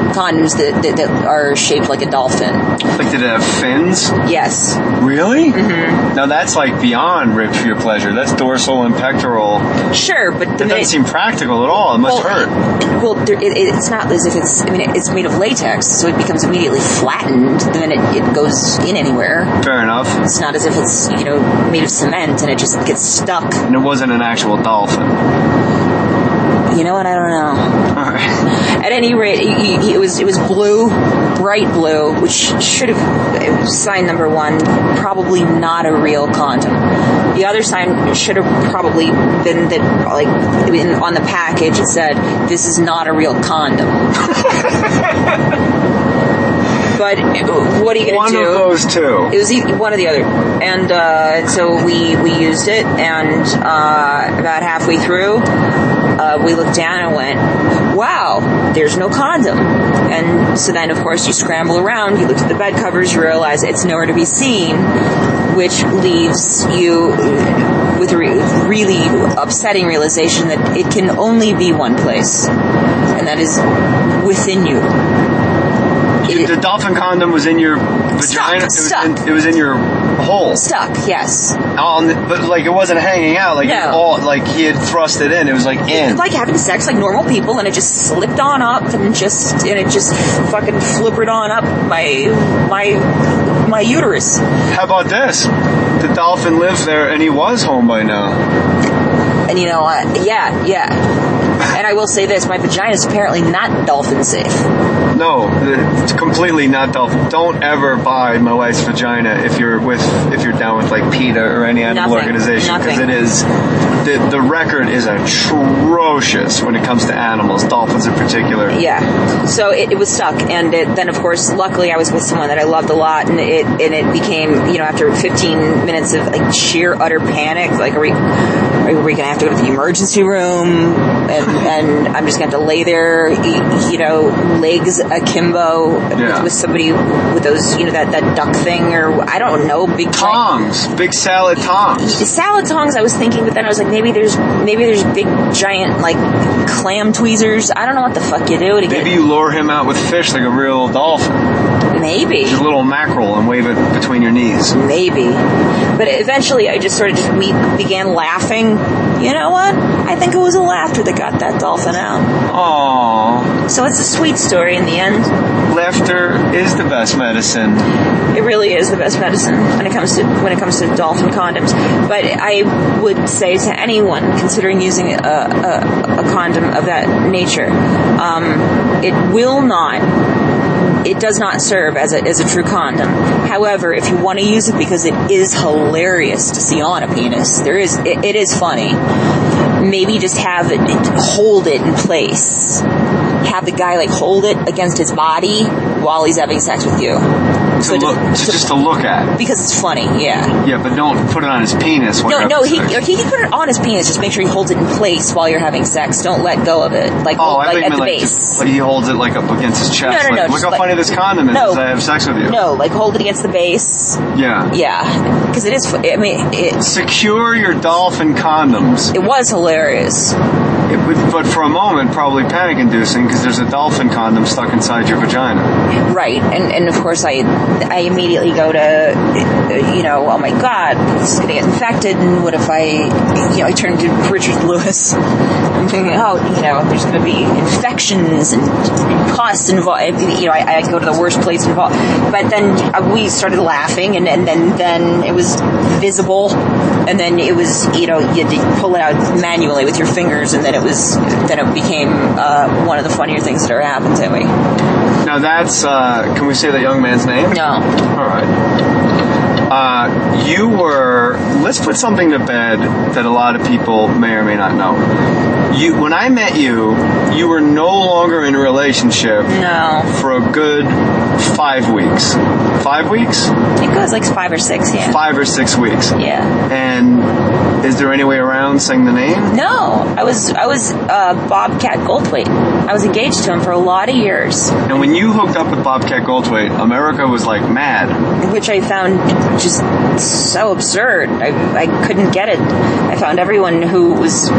that are shaped like a dolphin. Like, did it have fins? Yes. Really? Mm-hmm. Now that's like beyond ribbed for your pleasure. That's dorsal and pectoral. Sure, but it doesn't seem practical at all. It must hurt. Well, it's not as if it's. I mean, it's made of latex, so it becomes immediately flattened. Then it goes in anywhere. Fair enough. It's not as if it's, you know, made of cement and it just gets stuck. And it wasn't an actual dolphin. You know what? I don't know. All right. At any rate, it was blue, bright blue, which should have, sign number 1, probably not a real condom. The other sign should have probably been that, like, on the package it said, "This is not a real condom." But what are you going to do? One of those two. It was one or the other. And so we used it, and about halfway through, we looked down and went, wow, there's no condom. And so then, of course, you scramble around, you look at the bed covers, you realize it's nowhere to be seen, which leaves you with a really upsetting realization that it can only be one place, and that is within you. The dolphin condom was in your vagina? Stuck. It was in your hole? Stuck, yes. But, like, it wasn't hanging out. Like, no. Like, he had thrust it in. It was, like, in. It's like having sex like normal people, and it just slipped on up, and it just fucking flippered on up my uterus. How about this? The dolphin lived there, and he was home by now. And you know what? Yeah. And I will say this, my vagina is apparently not dolphin safe. No, it's completely not dolphin. Don't ever buy my wife's vagina if you're down with like PETA or any animal organization, because it is the record is atrocious when it comes to animals, dolphins in particular. Yeah. So it was stuck, and then of course, luckily I was with someone that I loved a lot, and it became, you know, after 15 minutes of like sheer utter panic, like are we gonna have to go to the emergency room, and I'm just gonna have to lay there, you know, legs akimbo with somebody with those, you know, that duck thing, or I don't know, big tongs, big salad tongs. Salad tongs, I was thinking, but then I was like, maybe there's big giant like clam tweezers. I don't know what the fuck you do to Maybe you lure him out with fish like a real dolphin. Maybe. Just a little mackerel and wave it between your knees. Maybe. But eventually I we began laughing. You know what? I think it was a laughter that got that dolphin out. Aww. So it's a sweet story in the end. Laughter is the best medicine. It really is the best medicine when it comes to dolphin condoms. But I would say to anyone considering using a condom of that nature, it does not serve as a true condom. However, if you want to use it because it is hilarious to see on a penis, it is funny. Maybe just hold it in place. Have the guy like hold it against his body while he's having sex with you. So just to look at. Because it's funny, yeah. Yeah, but don't put it on his penis. No, he can put it on his penis. Just make sure he holds it in place while you're having sex. Don't let go of it. Like at the base. But he holds it like up against his chest. No. Look how funny this condom is as I have sex with you. No, like hold it against the base. Yeah. Yeah. Because it is. I mean, secure your dolphin condoms. It was hilarious. But for a moment, probably panic-inducing because there's a dolphin condom stuck inside your vagina. Right, and of course I immediately go to, oh my God, this is going to get infected, and what if I turn to Richard Lewis? I'm thinking, there's going to be infections and pus involved. I go to the worst place involved. But then we started laughing, and then it was visible, and then it was, you had to pull it out manually with your fingers, and then it became one of the funnier things that ever happened to me. Now that's, can we say that young man's name? No. All right. Let's put something to bed that a lot of people may or may not know. When I met you, you were no longer in a relationship. No. For a good 5 weeks. 5 weeks? I think it was like 5 or 6, yeah. 5 or 6 weeks. Yeah. And is there any way around saying the name? No. I was Bobcat Goldthwait. I was engaged to him for a lot of years. And when you hooked up with Bobcat Goldthwait, America was like mad. Which I found just so absurd. I couldn't get it. I found everyone who was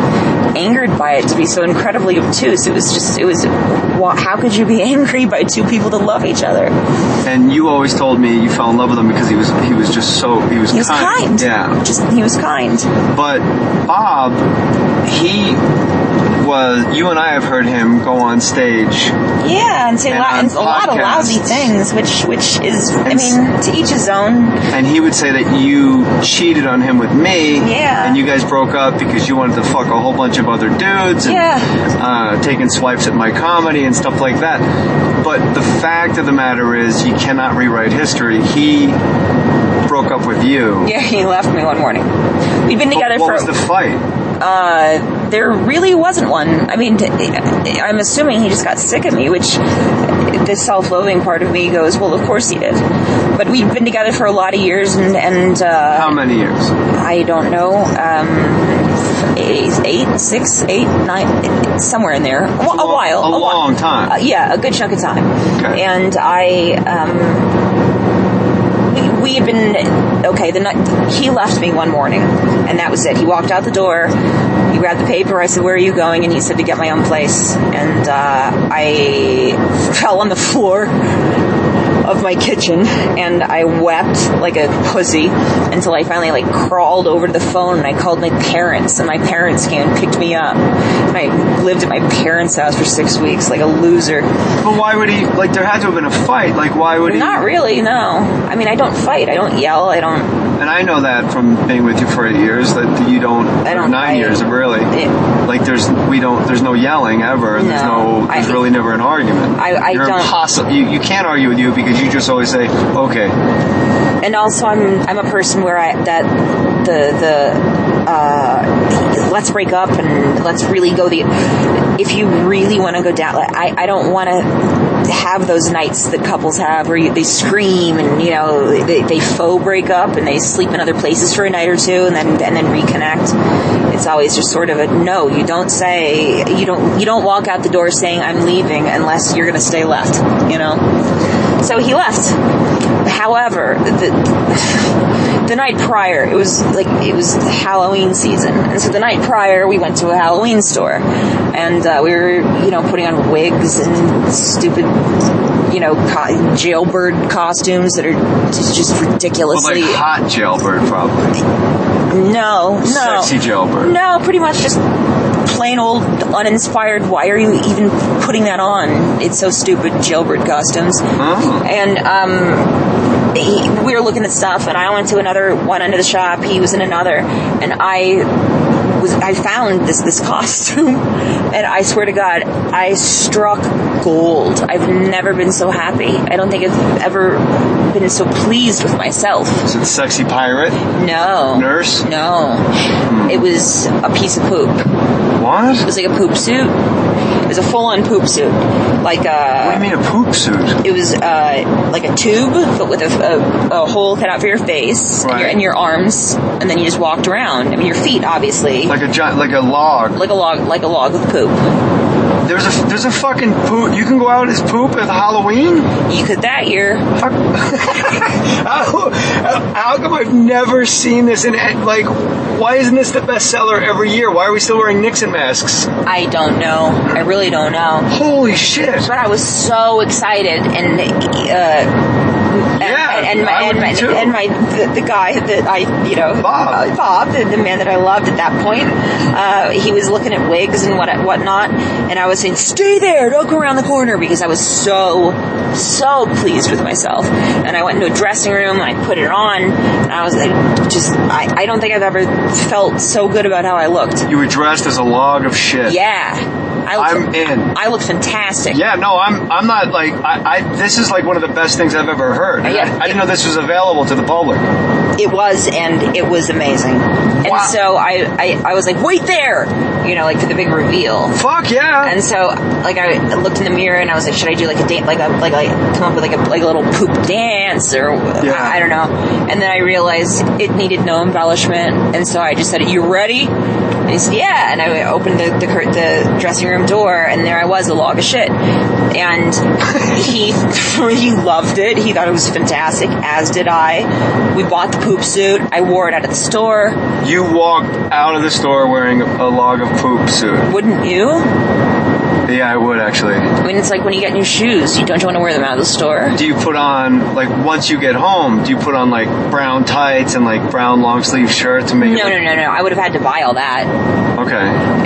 angered by it to be so incredibly obtuse. How could you be angry by two people that love each other? And you always told me you fell in love with him because he was kind. Yeah. He was kind. But Bob, you and I have heard him go on stage. Yeah, and say a lot of lousy things, which is, to each his own. And he would say that you cheated on him with me. Yeah. And you guys broke up because you wanted to fuck a whole bunch of other dudes. And, taking swipes at my comedy and stuff like that. But the fact of the matter is, you cannot rewrite history. He broke up with you. Yeah, he left me one morning. We've been together What was the fight? There really wasn't one. I'm assuming he just got sick of me, which the self-loathing part of me goes, well, of course he did. But we've been together for a lot of years, and how many years? I don't know. 6, 8, 9, somewhere in there. A while. A long time. Yeah, a good chunk of time. Okay. And we had been, the night, he left me one morning, and that was it. He walked out the door, he grabbed the paper, I said, where are you going? And he said, to get my own place. And I fell on the floor of my kitchen, and I wept like a pussy until I finally crawled over to the phone, and I called my parents, and my parents came and picked me up. And I lived at my parents' house for 6 weeks like a loser. But why would he, there had to have been a fight, why would he? Not really, no. I don't fight, I don't yell, I don't... And I know that from being with you for 8 years, that you don't, I don't 9 years, really. There's no yelling ever, and there's really never an argument. You can't argue with you because you just always say, okay. And also I'm a person where let's break up and let's really go if you really want to go down, I don't want to have those nights that couples have where they scream and they faux break up and they sleep in other places for a night or two and then reconnect. It's always just sort of a no. You don't say you don't walk out the door saying I'm leaving unless you're going to stay left. So he left. However, the night prior, it was Halloween season, and so the night prior we went to a Halloween store, and we were putting on wigs and stupid jailbird costumes that are just ridiculously hot jailbird, probably. No, sexy jailbird. No, pretty much just plain old uninspired. Why are you even putting that on? It's so stupid. Jailbird costumes. And we were looking at stuff, and I went to one end of the shop. He was in another, and I found this costume, and I swear to God, I struck gold. I've never been so happy. I don't think I've ever been so pleased with myself. Is it Sexy Pirate? No. Nurse? No. It was a piece of poop. What? It was like a poop suit. It was a full-on poop suit. Like what do you mean a poop suit? It was like a tube, but with a hole cut out for your face and your arms, and then you just walked around. I mean, your feet, obviously. Like a log. Like a log with poop. There's a fucking poop. You can go out as poop at Halloween? You could that year. How come I've never seen this? And like, why isn't this the bestseller every year? Why are we still wearing Nixon masks? I don't know. I really don't know. Holy shit! But I was so excited, and the guy that I, Bob, the man that I loved at that point, he was looking at wigs and whatnot, and I was saying, "Stay there, don't go around the corner," because I was so pleased with myself. And I went into a dressing room, and I put it on, and I was I don't think I've ever felt so good about how I looked. You were dressed as a log of shit. Yeah. I'm in. I look fantastic. Yeah, no, I'm not like, this is like one of the best things I've ever heard. I didn't know this was available to the public. It was, and it was amazing. And so I was like, wait there! Like for the big reveal. Fuck yeah! And so, like, I looked in the mirror and I was like, should I do like a dance, come up with like a little poop dance, or I don't know. And then I realized it needed no embellishment, and so I just said, you ready? And he said, yeah. And I opened the dressing room door, and there I was, a log of shit. And he loved it. He thought it was fantastic, as did I. We bought the poop suit. I wore it out of the store. You walked out of the store wearing a log of poop suit. Wouldn't you? Yeah, I would, actually. I mean, it's like when you get new shoes. Don't you want to wear them out of the store? Do you put on, like, once you get home, do you put on, like, brown tights and, like, brown long-sleeve shirts to make No. I would have had to buy all that. Okay.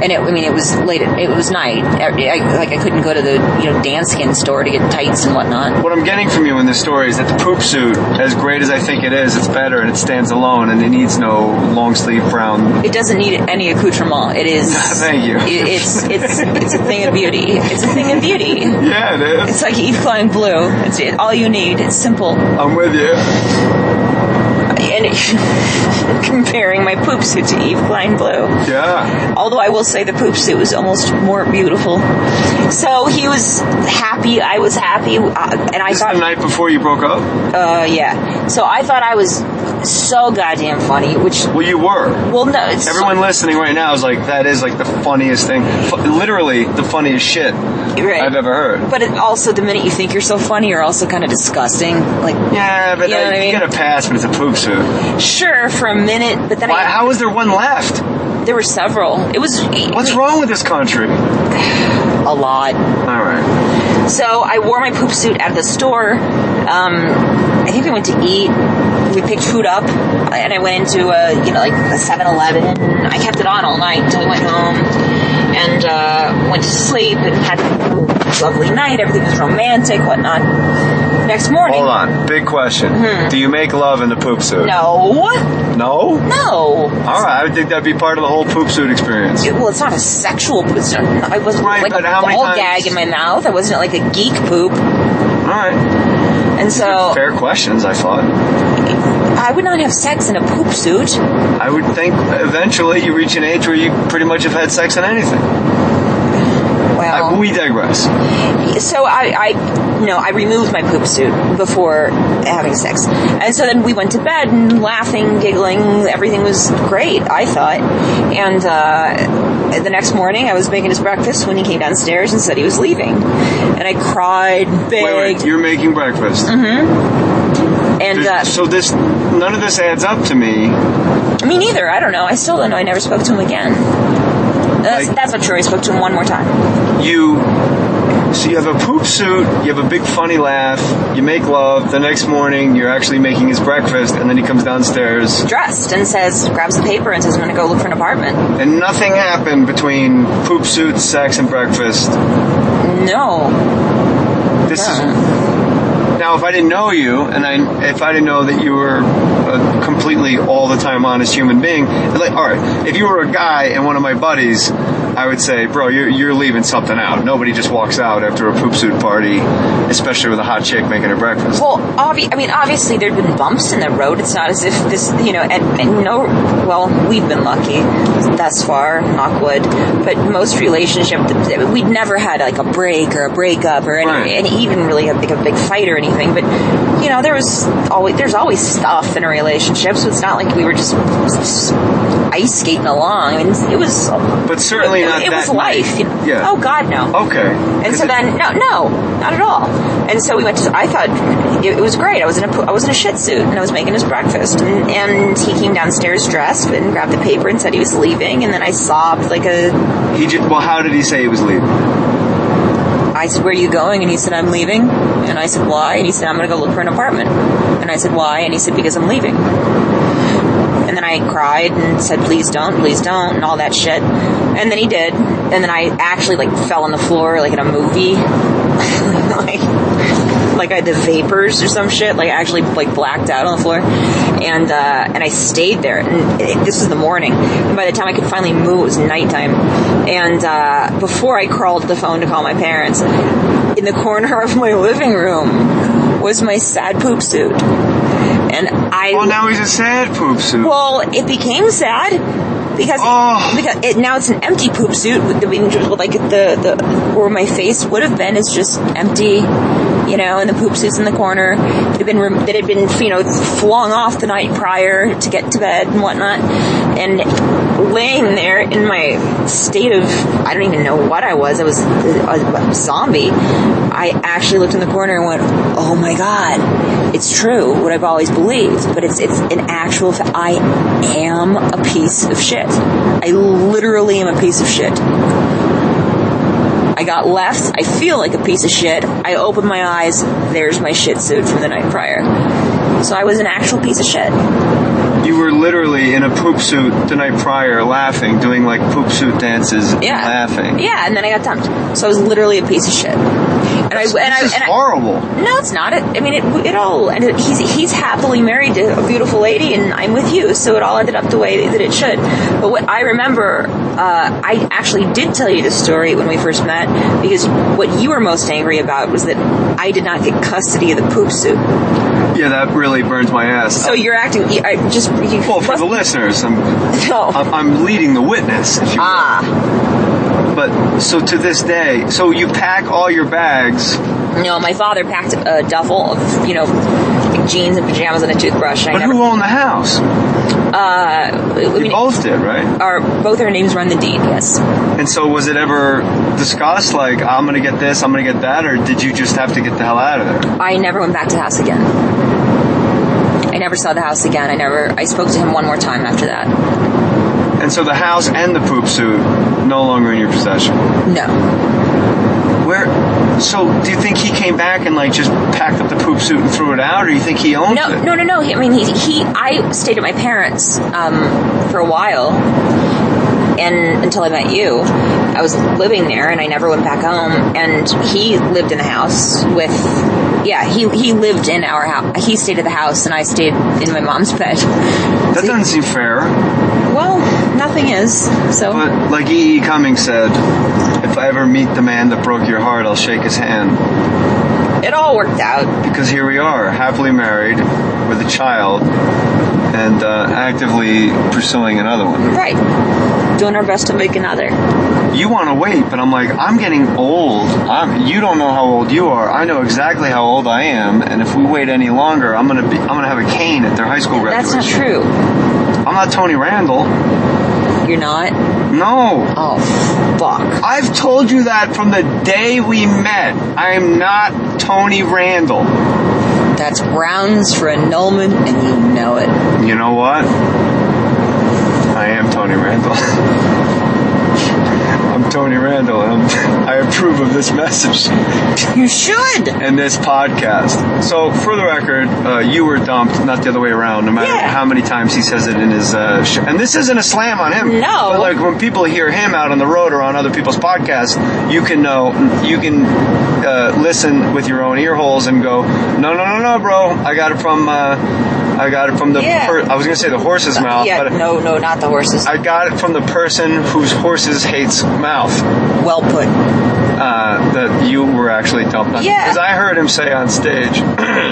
And it was late. It was night. I couldn't go to the dance skin store to get tights and whatnot. What I'm getting from you in this story is that the poop suit, as great as I think it is, it's better and it stands alone and it needs no long-sleeve brown. It doesn't need any accoutrement. It is. Thank you. It's a thing of beauty. It's a thing of beauty. Yeah, it is. It's like Yves Klein Blue. It's all you need. It's simple. I'm with you. And comparing my poop suit to Yves Klein Blue. Yeah. Although I will say the poop suit was almost more beautiful. So he was happy. I was happy. And I thought the night before you broke up? Yeah. So I thought I was so goddamn funny, which... Well, you were. Well, no, everyone listening right now is like, that is like the funniest thing. Literally the funniest shit I've ever heard. But also, the minute you think you're so funny, you're also kind of disgusting. Like, yeah, but you get a pass, but it's a poop suit. Sure, for a minute, but then how was there one left? There were several. It was... What's wrong with this country? A lot. All right. So I wore my poop suit out of the store. I think we went to eat. We picked food up, and I went into a 7-Eleven. I kept it on all night until we went home, and went to sleep and had a lovely night. Everything was romantic, whatnot. Next morning. Hold on. Big question. Mm-hmm. Do you make love in the poop suit? No. No? No. All right. I would think that'd be part of the whole poop suit experience. Well, it's not a sexual poop suit. I wasn't like a ball gag in my mouth. I wasn't like a geek poop. All right. And so... Fair questions, I thought. I would not have sex in a poop suit. I would think eventually you reach an age where you pretty much have had sex in anything. Well... we digress. So I removed my poop suit before having sex. And so then we went to bed and laughing, giggling. Everything was great, I thought. And the next morning I was making his breakfast when he came downstairs and said he was leaving. And I cried, begged. Wait, you're making breakfast? Mm-hmm. And so none of this adds up to me. Me neither. I don't know. I still don't know. I never spoke to him again. That's not true. I spoke to him one more time. So you have a poop suit, you have a big funny laugh, you make love, the next morning you're actually making his breakfast, and then he comes downstairs dressed and grabs the paper and says, I'm going to go look for an apartment. And nothing happened between poop suit, sex, and breakfast? No. Now, if I didn't know you, and if I didn't know that you were a completely all the time honest human being, like, all right, if you were a guy and one of my buddies, I would say, bro, you're leaving something out. Nobody just walks out after a poop suit party, especially with a hot chick making her breakfast. Well, obviously there'd been bumps in the road. It's not as if this, we've been lucky thus far, knock wood. But most relationships, we'd never had like a break or a breakup or and even really like a big fight or anything. But there's always stuff in a relationship, so it's not like we were just ice skating along. I mean, it was. But certainly not. It was life. Yeah. Oh God, no. Okay. And so then, no, not at all. And so we went to. I thought it was great. I was in a shit suit and I was making his breakfast, and he came downstairs dressed and grabbed the paper and said he was leaving, and then I sobbed like a. How did he say he was leaving? I said, "Where are you going?" And he said, "I'm leaving." And I said, "Why?" And he said, "I'm going to go look for an apartment." And I said, "Why?" And he said, "Because I'm leaving." And then I cried and said, please don't, and all that shit. And then he did. And then I actually fell on the floor like in a movie. like I had the vapors or some shit. I actually blacked out on the floor. And I stayed there. And this was the morning. And by the time I could finally move, it was nighttime. And before I crawled to the phone to call my parents, in the corner of my living room was my sad poop suit. And now he's a sad poop suit. Well, it became sad because now it's an empty poop suit with the where my face would have been is just empty, and the poop suit's in the corner. That had been flung off the night prior to get to bed and whatnot, and laying there in my state of I don't even know what I was. I was a zombie. I actually looked in the corner and went, "Oh my God, it's true what I've always believed." But it's an actual fact. I am a piece of shit. I literally am a piece of shit. I got left. I feel like a piece of shit. I opened my eyes. There's my shit suit from the night prior. So I was an actual piece of shit. You were literally in a poop suit the night prior, laughing, doing poop suit dances, laughing. Yeah, and then I got dumped. So I was literally a piece of shit. This is horrible. No, it's not. It all. And he's happily married to a beautiful lady, and I'm with you. So it all ended up the way that it should. But what I remember, I actually did tell you this story when we first met, because what you were most angry about was that I did not get custody of the poop suit. Yeah, that really burns my ass. So you're acting. Well, for the listeners, I'm leading the witness. If you will. But so to this day, so you pack all your bags. No, my father packed a duffel of jeans and pajamas and a toothbrush. But who owned the house? You both did, right? Both our names were on the deed, yes. And so was it ever discussed, I'm going to get this, I'm going to get that, or did you just have to get the hell out of there? I never went back to the house again. I never saw the house again. I spoke to him one more time after that. And so the house and the poop suit no longer in your possession? No. So do you think he came back and just packed up the poop suit and threw it out, or do you think he owns it? No. I stayed at my parents' for a while, and until I met you, I was living there, and I never went back home. And he lived in the house with. Yeah, he lived in our house. He stayed at the house, and I stayed in my mom's bed. That doesn't seem fair. Well, nothing is. So. But like E.E. Cummings said, if I ever meet the man that broke your heart, I'll shake his hand. It all worked out. Because here we are, happily married, with a child, and actively pursuing another one. Right. Doing our best to make another. You want to wait, but I'm I'm getting old. You don't know how old you are. I know exactly how old I am, and if we wait any longer, I'm gonna have a cane at their high school graduation. That's not true. I'm not Tony Randall. You're not? No. Oh, fuck. I've told you that from the day we met. I am not Tony Randall. That's grounds for annulment, and you know it. You know what? I am Tony Randall. I'm Tony Randall, and I approve of this message. You should. And this podcast. So, for the record, you were dumped, not the other way around, no matter how many times he says it in his show. And this isn't a slam on him. No. But, like, when people hear him out on the road or on other people's podcasts, you can listen with your own ear holes and go, no, bro. I got it from the I was going to say the horse's mouth. But no, not the horse's. I got it from the person whose horses hates mouth. Well put. That you were actually dumped on. Yeah. Because I heard him say on stage,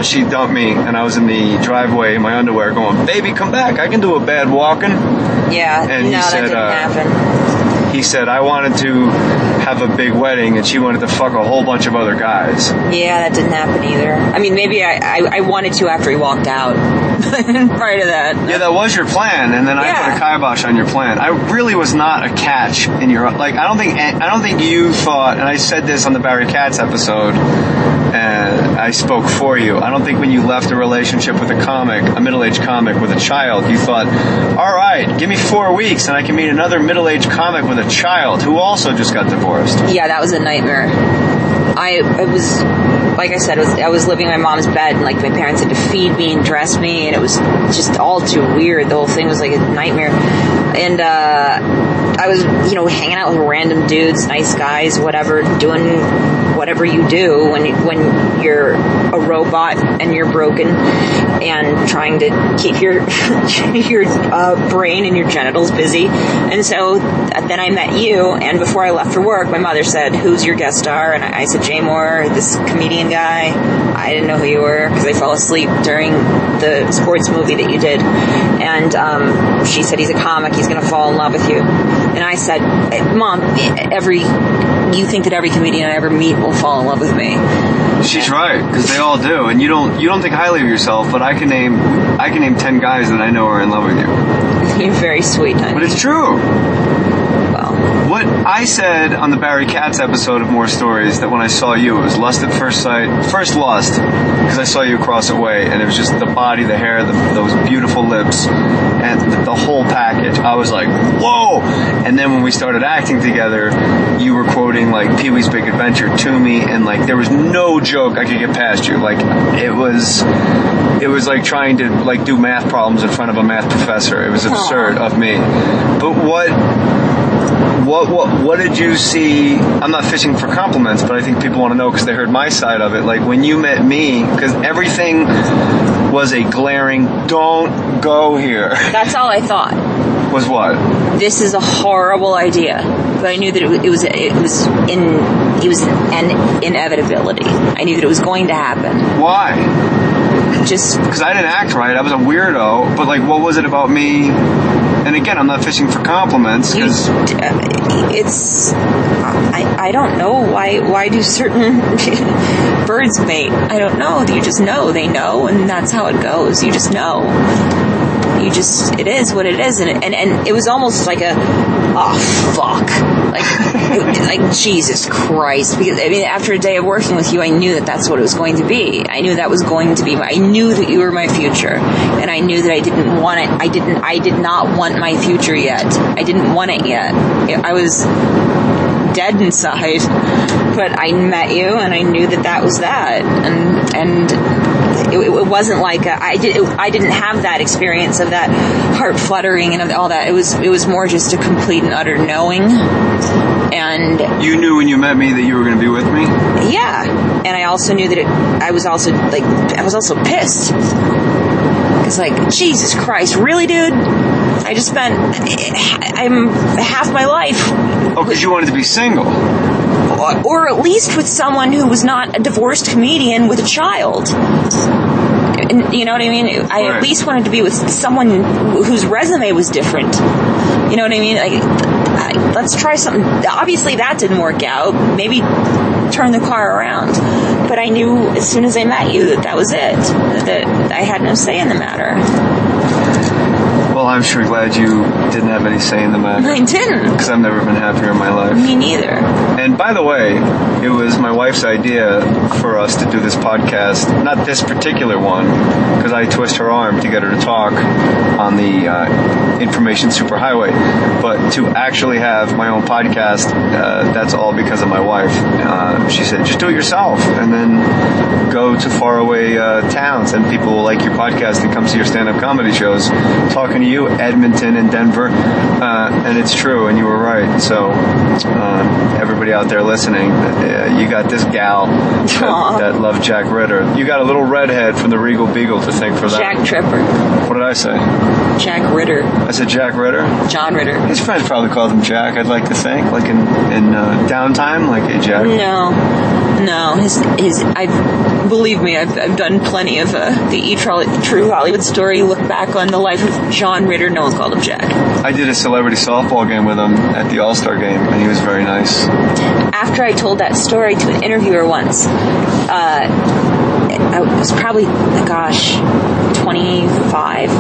she dumped me, and I was in the driveway in my underwear going, baby, come back. I can do a bad walking. Yeah. And that didn't happen. He said, I wanted to have a big wedding, and she wanted to fuck a whole bunch of other guys. Yeah, that didn't happen either. I mean, maybe I wanted to after he walked out. Prior to that. Yeah, that was your plan, and then I put a kibosh on your plan. I really was not a catch in your... Like, I don't think you thought, and I said this on the Barry Katz episode, and I spoke for you. I don't think when you left a relationship with a middle-aged comic with a child, you thought, all right, give me 4 weeks and I can meet another middle-aged comic with a child who also just got divorced. Yeah, that was a nightmare. I was, like I said, I was living in my mom's bed, and like my parents had to feed me and dress me, and it was just all too weird. The whole thing was like a nightmare. And I was, hanging out with random dudes, nice guys, whatever, doing whatever you do when you're a robot and you're broken and trying to keep your brain and your genitals busy. And so then I met you, and before I left for work, my mother said, "Who's your guest star?" And I said, "Jay Mohr, this comedian guy." I didn't know who you were because I fell asleep during the sports movie that you did. And she said, "He's a comic. He's going to fall in love with you." And I said, "Mom, you think that every comedian I ever meet will fall in love with me?" She's right, because they all do. And you don't think highly of yourself, but I can name 10 guys that I know are in love with you. You're very sweet, honey. But it's true. Well, what I said on the Barry Katz episode of Mohr Stories, that when I saw you, it was lust at first sight. First lust, because I saw you across the way, and it was just the body, the hair, those beautiful lips, and the whole package. I was like, whoa! And then when we started acting together, you were quoting like Pee-wee's Big Adventure to me, and like there was no joke I could get past you. Like it was like trying to like do math problems in front of a math professor. It was absurd of me. But what did you see? I'm not fishing for compliments, but I think people want to know because they heard my side of it. Like when you met me, because everything was a glaring, don't go here. That's all I thought. Was what? This is a horrible idea. But I knew that it was an inevitability. I knew that it was going to happen. Why? Just because I didn't act right. I was a weirdo. But like, what was it about me? And again, I'm not fishing for compliments because I don't know why do certain birds mate. I don't know. You just know. They know, and that's how it goes. You just know. It is what it is, and it was almost like fuck, like Jesus Christ, because I mean, after a day of working with you, I knew that that's what it was going to be. I knew that was going to be. I knew that you were my future, and I knew that I didn't want it. I did not want my future yet. I didn't want it yet. I was dead inside, but I met you, and I knew that was that, and. It wasn't like I didn't have that experience of that heart fluttering and all that. It was more just a complete and utter knowing. And you knew when you met me that you were going to be with me? Yeah. And I also knew that I was also pissed. It's like, Jesus Christ, really, dude? I just spent half my life. Oh, because you wanted to be single. Or at least with someone who was not a divorced comedian with a child. You know what I mean? I at least wanted to be with someone whose resume was different. You know what I mean? Let's try something. Obviously that didn't work out. Maybe turn the car around. But I knew as soon as I met you that was it. That I had no say in the matter. Well, I'm sure glad you didn't have any say in the matter. I didn't. Because I've never been happier in my life. Me neither. And by the way, it was my wife's idea for us to do this podcast. Not this particular one, because I twist her arm to get her to talk on the information superhighway. But to actually have my own podcast, that's all because of my wife. She said, just do it yourself, and then go to faraway towns, and people will like your podcast and come see your stand-up comedy shows. Talking to you, Edmonton and Denver, and it's true, and you were right. So everybody out there listening, you got this gal that loved Jack Ritter. You got a little redhead from the Regal Beagle to thank for that. Jack Tripper. What did I say? Jack Ritter. I said Jack Ritter? John Ritter. His friends probably called him Jack, I'd like to think. Like in downtime, like, hey, Jack. No. Believe me, I've done plenty of the True Hollywood Story. Look back on the life of John Ritter. No one's called him Jack. I did a celebrity softball game with him at the All-Star game, and he was very nice. After I told that story to an interviewer once, I was probably, 25,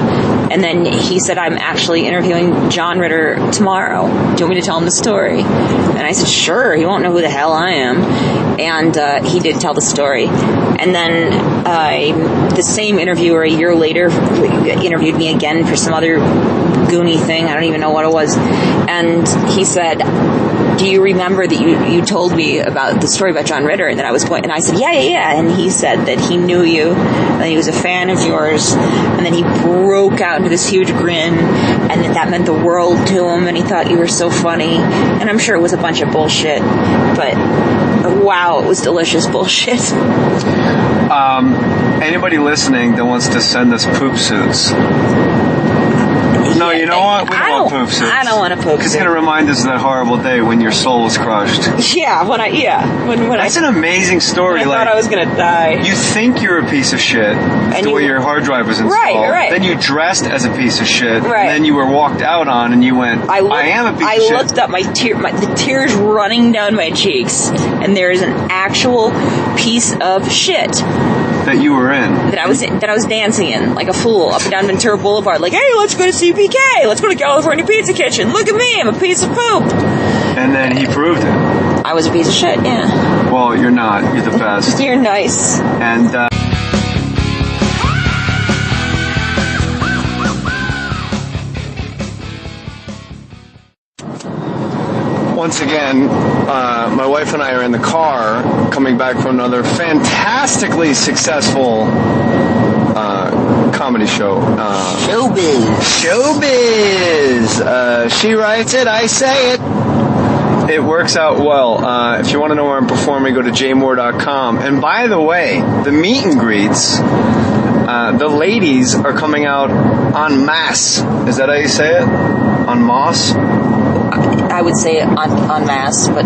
and then he said, I'm actually interviewing John Ritter tomorrow. Do you want me to tell him the story? And I said, sure, he won't know who the hell I am. And he did tell the story. And then the same interviewer a year later interviewed me again for some other goony thing. I don't even know what it was. And he said, do you remember that you told me about the story about John Ritter and that I was going? And I said, yeah. And he said that he knew you, and that he was a fan of yours, and then he broke out into this huge grin, and that meant the world to him, and he thought you were so funny. And I'm sure it was a bunch of bullshit, but wow, it was delicious bullshit. Anybody listening that wants to send us poop suits? No, you know what? We don't want poop suits. I don't want a poop suit. It's going to remind us of that horrible day when your soul was crushed. Yeah, when That's an amazing story. I thought I was going to die. You think you're a piece of shit the way your hard drive was installed. Right. Then you dressed as a piece of shit. Right. And then you were walked out on, and you went, I am a piece of shit. I looked up, the tears running down my cheeks, and there is an actual piece of shit that you were in. That I was dancing in like a fool up and down Ventura Boulevard. Like, hey, let's go to CPK. Let's go to California Pizza Kitchen. Look at me, I'm a piece of poop. And then he proved it. I was a piece of shit, yeah. Well, you're not. You're the best. You're nice. And once again, my wife and I are in the car coming back from another fantastically successful comedy show. Showbiz. She writes it, I say it. It works out well. If you want to know where I'm performing, go to jaymohr.com. And by the way, the meet and greets, the ladies are coming out en masse. Is that how you say it? En masse? I would say en masse, but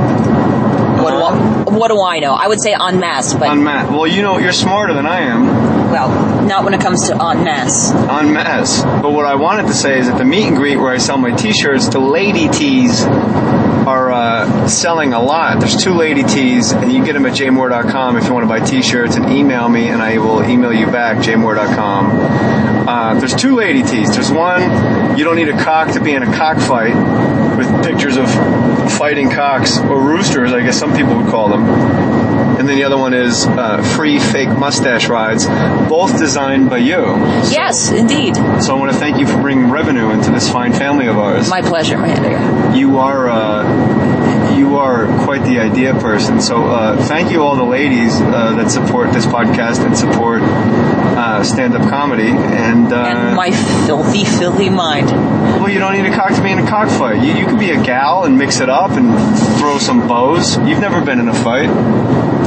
what do I know? I would say en masse, but... En masse. Well, you know, you're smarter than I am. Well, not when it comes to en masse. En masse. But what I wanted to say is at the meet and greet where I sell my t-shirts, the lady tees are selling a lot. There's 2 lady tees, and you can get them at jaymohr.com if you want to buy t-shirts, and email me, and I will email you back, jaymohr.com. There's 2 lady tees. There's one, you don't need a cock to be in a cockfight, with pictures of fighting cocks, or roosters, I guess some people would call them. And then the other one is free fake mustache rides, both designed by you. So, yes, indeed. So I want to thank you for bringing revenue into this fine family of ours. My pleasure, my dear. You are quite the idea person. So thank you all the ladies that support this podcast and support stand-up comedy. And my filthy, filthy mind. Well, you don't need a cock to be in a cockfight. You can be a gal and mix it up and throw some bows. You've never been in a fight.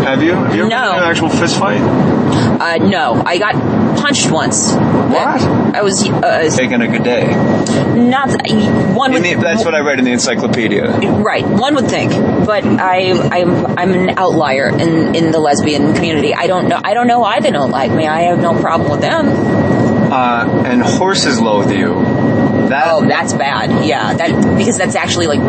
Have you? Have you ever been in an actual fist fight? No. I got punched once. What? I was... taking a good day. Not... That's what I read in the encyclopedia. Right. One would think. But I'm an outlier in the lesbian community. I don't know why they don't like me. I have no problem with them. And horses loathe you. That's bad. Yeah. Because that's actually, like,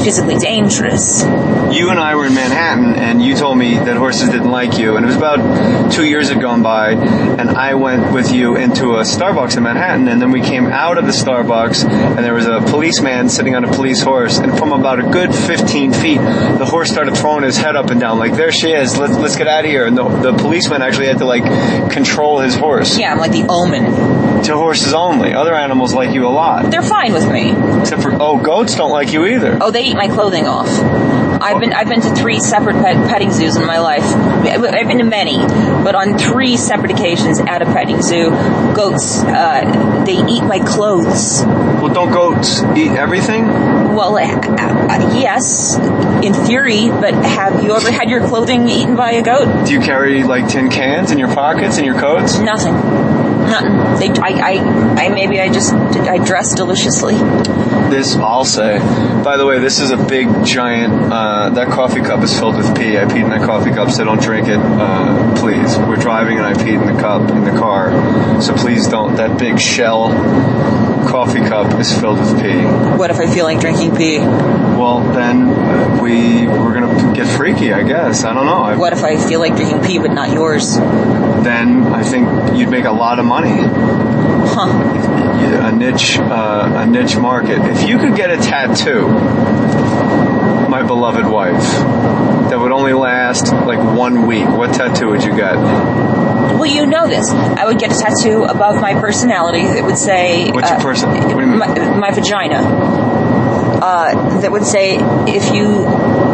physically dangerous. you and I were in Manhattan, and you told me that horses didn't like you, and it was about 2 years had gone by, and I went with you into a Starbucks in Manhattan, and then we came out of the Starbucks, and there was a policeman sitting on a police horse, and from about a good 15 feet, the horse started throwing his head up and down, like, there she is, let's get out of here, and the policeman actually had to, like, control his horse. Yeah, I'm like the Omen. To horses only. Other animals like you a lot. They're fine with me. Except for, goats don't like you either. Oh, they eat my clothing off. I've been to 3 separate petting zoos in my life. I've been to many, but on 3 separate occasions at a petting zoo, goats, they eat my clothes. Well, don't goats eat everything? Well, yes, in theory, but have you ever had your clothing eaten by a goat? Do you carry, like, tin cans in your pockets in your coats? Nothing. I dress deliciously. This, I'll say. By the way, this is a big, giant, that coffee cup is filled with pee. I peed in that coffee cup, so don't drink it, please. We're driving and I peed in the cup in the car, so please don't. That big shell coffee cup is filled with pee. What if I feel like drinking pee? Well, then we're gonna get freaky, I guess. I don't know. What if I feel like drinking pee but not yours? Then I think you'd make a lot of money. Huh. A niche market. If you could get a tattoo, my beloved wife, that would only last like 1 week, what tattoo would you get? Well, you know this. I would get a tattoo above my personality that would say... What's your person? What do you mean? My vagina. That would say, if you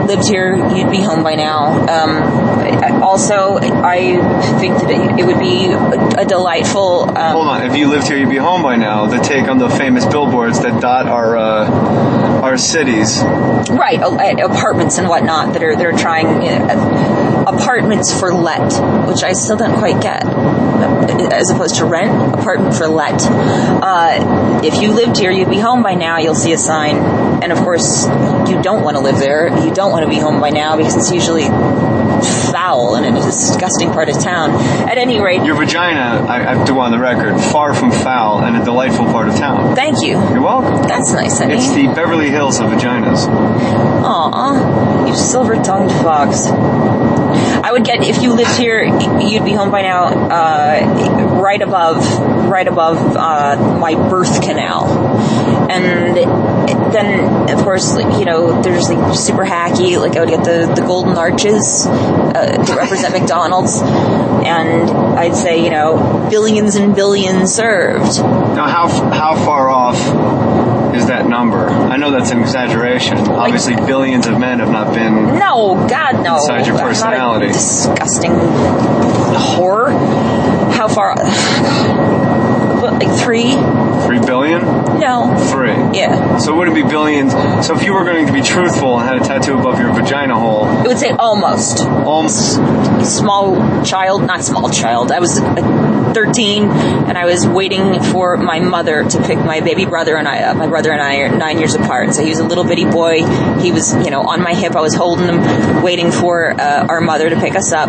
lived here, you'd be home by now. Also, I think that it would be a delightful... Hold on. If you lived here, you'd be home by now. The take on the famous billboards that dot our cities. Right. Apartments and whatnot that are trying... apartments for let, which I still don't quite get. As opposed to rent, apartment for let. If you lived here, you'd be home by now. You'll see a sign. And of course, you don't want to live there. You don't want to be home by now because it's usually foul and in a disgusting part of town. At any rate... Your vagina, I have to go on the record, far from foul and a delightful part of town. Thank you. You're welcome. That's nice, honey. It's the Beverly Hills of vaginas. Aw, you silver-tongued fox. I would get, if you lived here, you'd be home by now, right above my birth canal. And then, of course, there's like super hacky, like I would get the golden arches that represent McDonald's. And I'd say, billions and billions served. Now, how far off is that number? I know that's an exaggeration. Obviously, billions of men have not been... No, God, no. Inside your personality. I'm not a disgusting whore. How far... What, like 3? 3 billion? No. 3? Yeah. So would it be billions? So if you were going to be truthful and had a tattoo above your vagina hole... It would say almost. Almost. Small child, not small child. I was 13, and I was waiting for my mother to pick my baby brother and I up. My brother and I are 9 years apart, so he was a little bitty boy. He was, on my hip. I was holding him, waiting for our mother to pick us up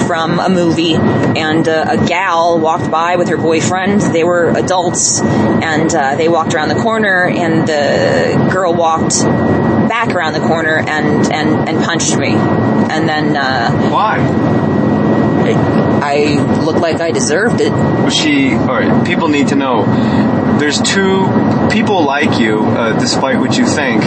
from a movie, and a gal walked by with her boyfriend. They were adults, and they walked around the corner, and the girl walked back around the corner and punched me. And then... Why? I looked like I deserved it. Alright, people need to know. There's 2 people like you, despite what you think.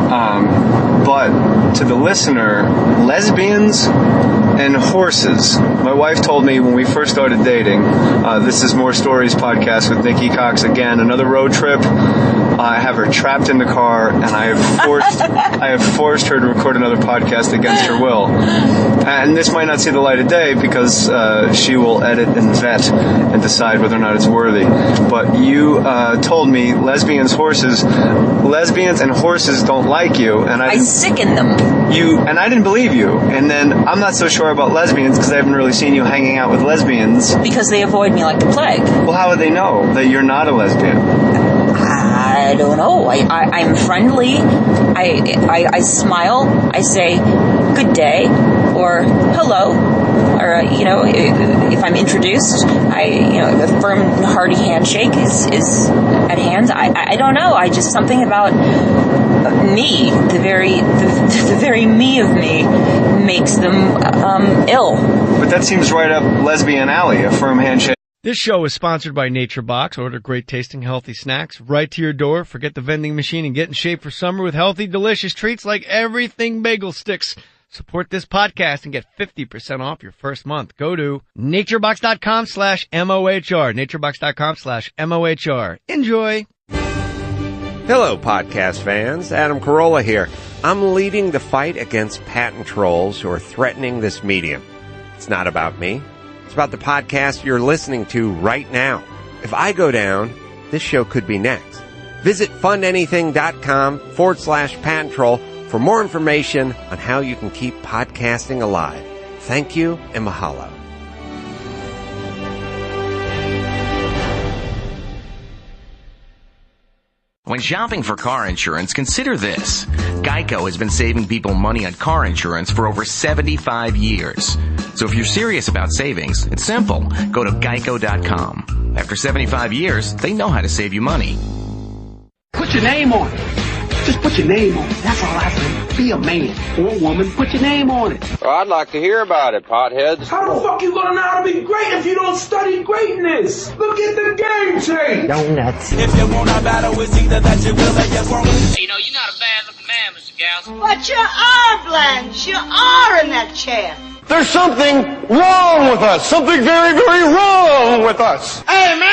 But to the listener, lesbians and horses. My wife told me when we first started dating, this is Mohr Stories podcast with Nikki, Coxx again, another road trip. I have her trapped in the car, and I have forced her to record another podcast against her will. And this might not see the light of day because she will edit and vet and decide whether or not it's worthy. But you told me lesbians and horses don't like you, and I sicken them. And I didn't believe you. And then I'm not so sure about lesbians because I haven't really seen you hanging out with lesbians. Because they avoid me like the plague. Well, how would they know that you're not a lesbian? I don't know. I'm friendly. I smile. I say good day or hello or if I'm introduced, a firm, hearty handshake is at hand. I don't know. Just something about me, the very me of me, makes them ill. But that seems right up lesbian alley, a firm handshake. This show is sponsored by NatureBox. Order great tasting healthy snacks right to your door. Forget the vending machine and get in shape for summer with healthy, delicious treats like everything bagel sticks. Support this podcast and get 50% off your first month. Go to naturebox.com/MOHR. naturebox.com/MOHR. Enjoy. Hello, podcast fans. Adam Carolla here. I'm leading the fight against patent trolls who are threatening this medium. It's not about me. It's about the podcast you're listening to right now. If I go down, this show could be next. Visit fundanything.com/patent troll for more information on how you can keep podcasting alive. Thank you and mahalo. When shopping for car insurance, consider this. Geico has been saving people money on car insurance for over 75 years. So if you're serious about savings, it's simple. Go to geico.com. After 75 years, they know how to save you money. Put your name on it. Just put your name on it. That's all I say. Be a man or a woman. Put your name on it. Well, I'd like to hear about it, potheads. How the fuck you gonna know how to be great if you don't study greatness? Look at the game tape. Donuts. If you wanna battle, it's either that you will or you won't. You know, you're not a bad-looking man, Mr. Gals. But you are, Blanche. You are in that chair. There's something wrong with us. Something very, very wrong with us. Hey, man.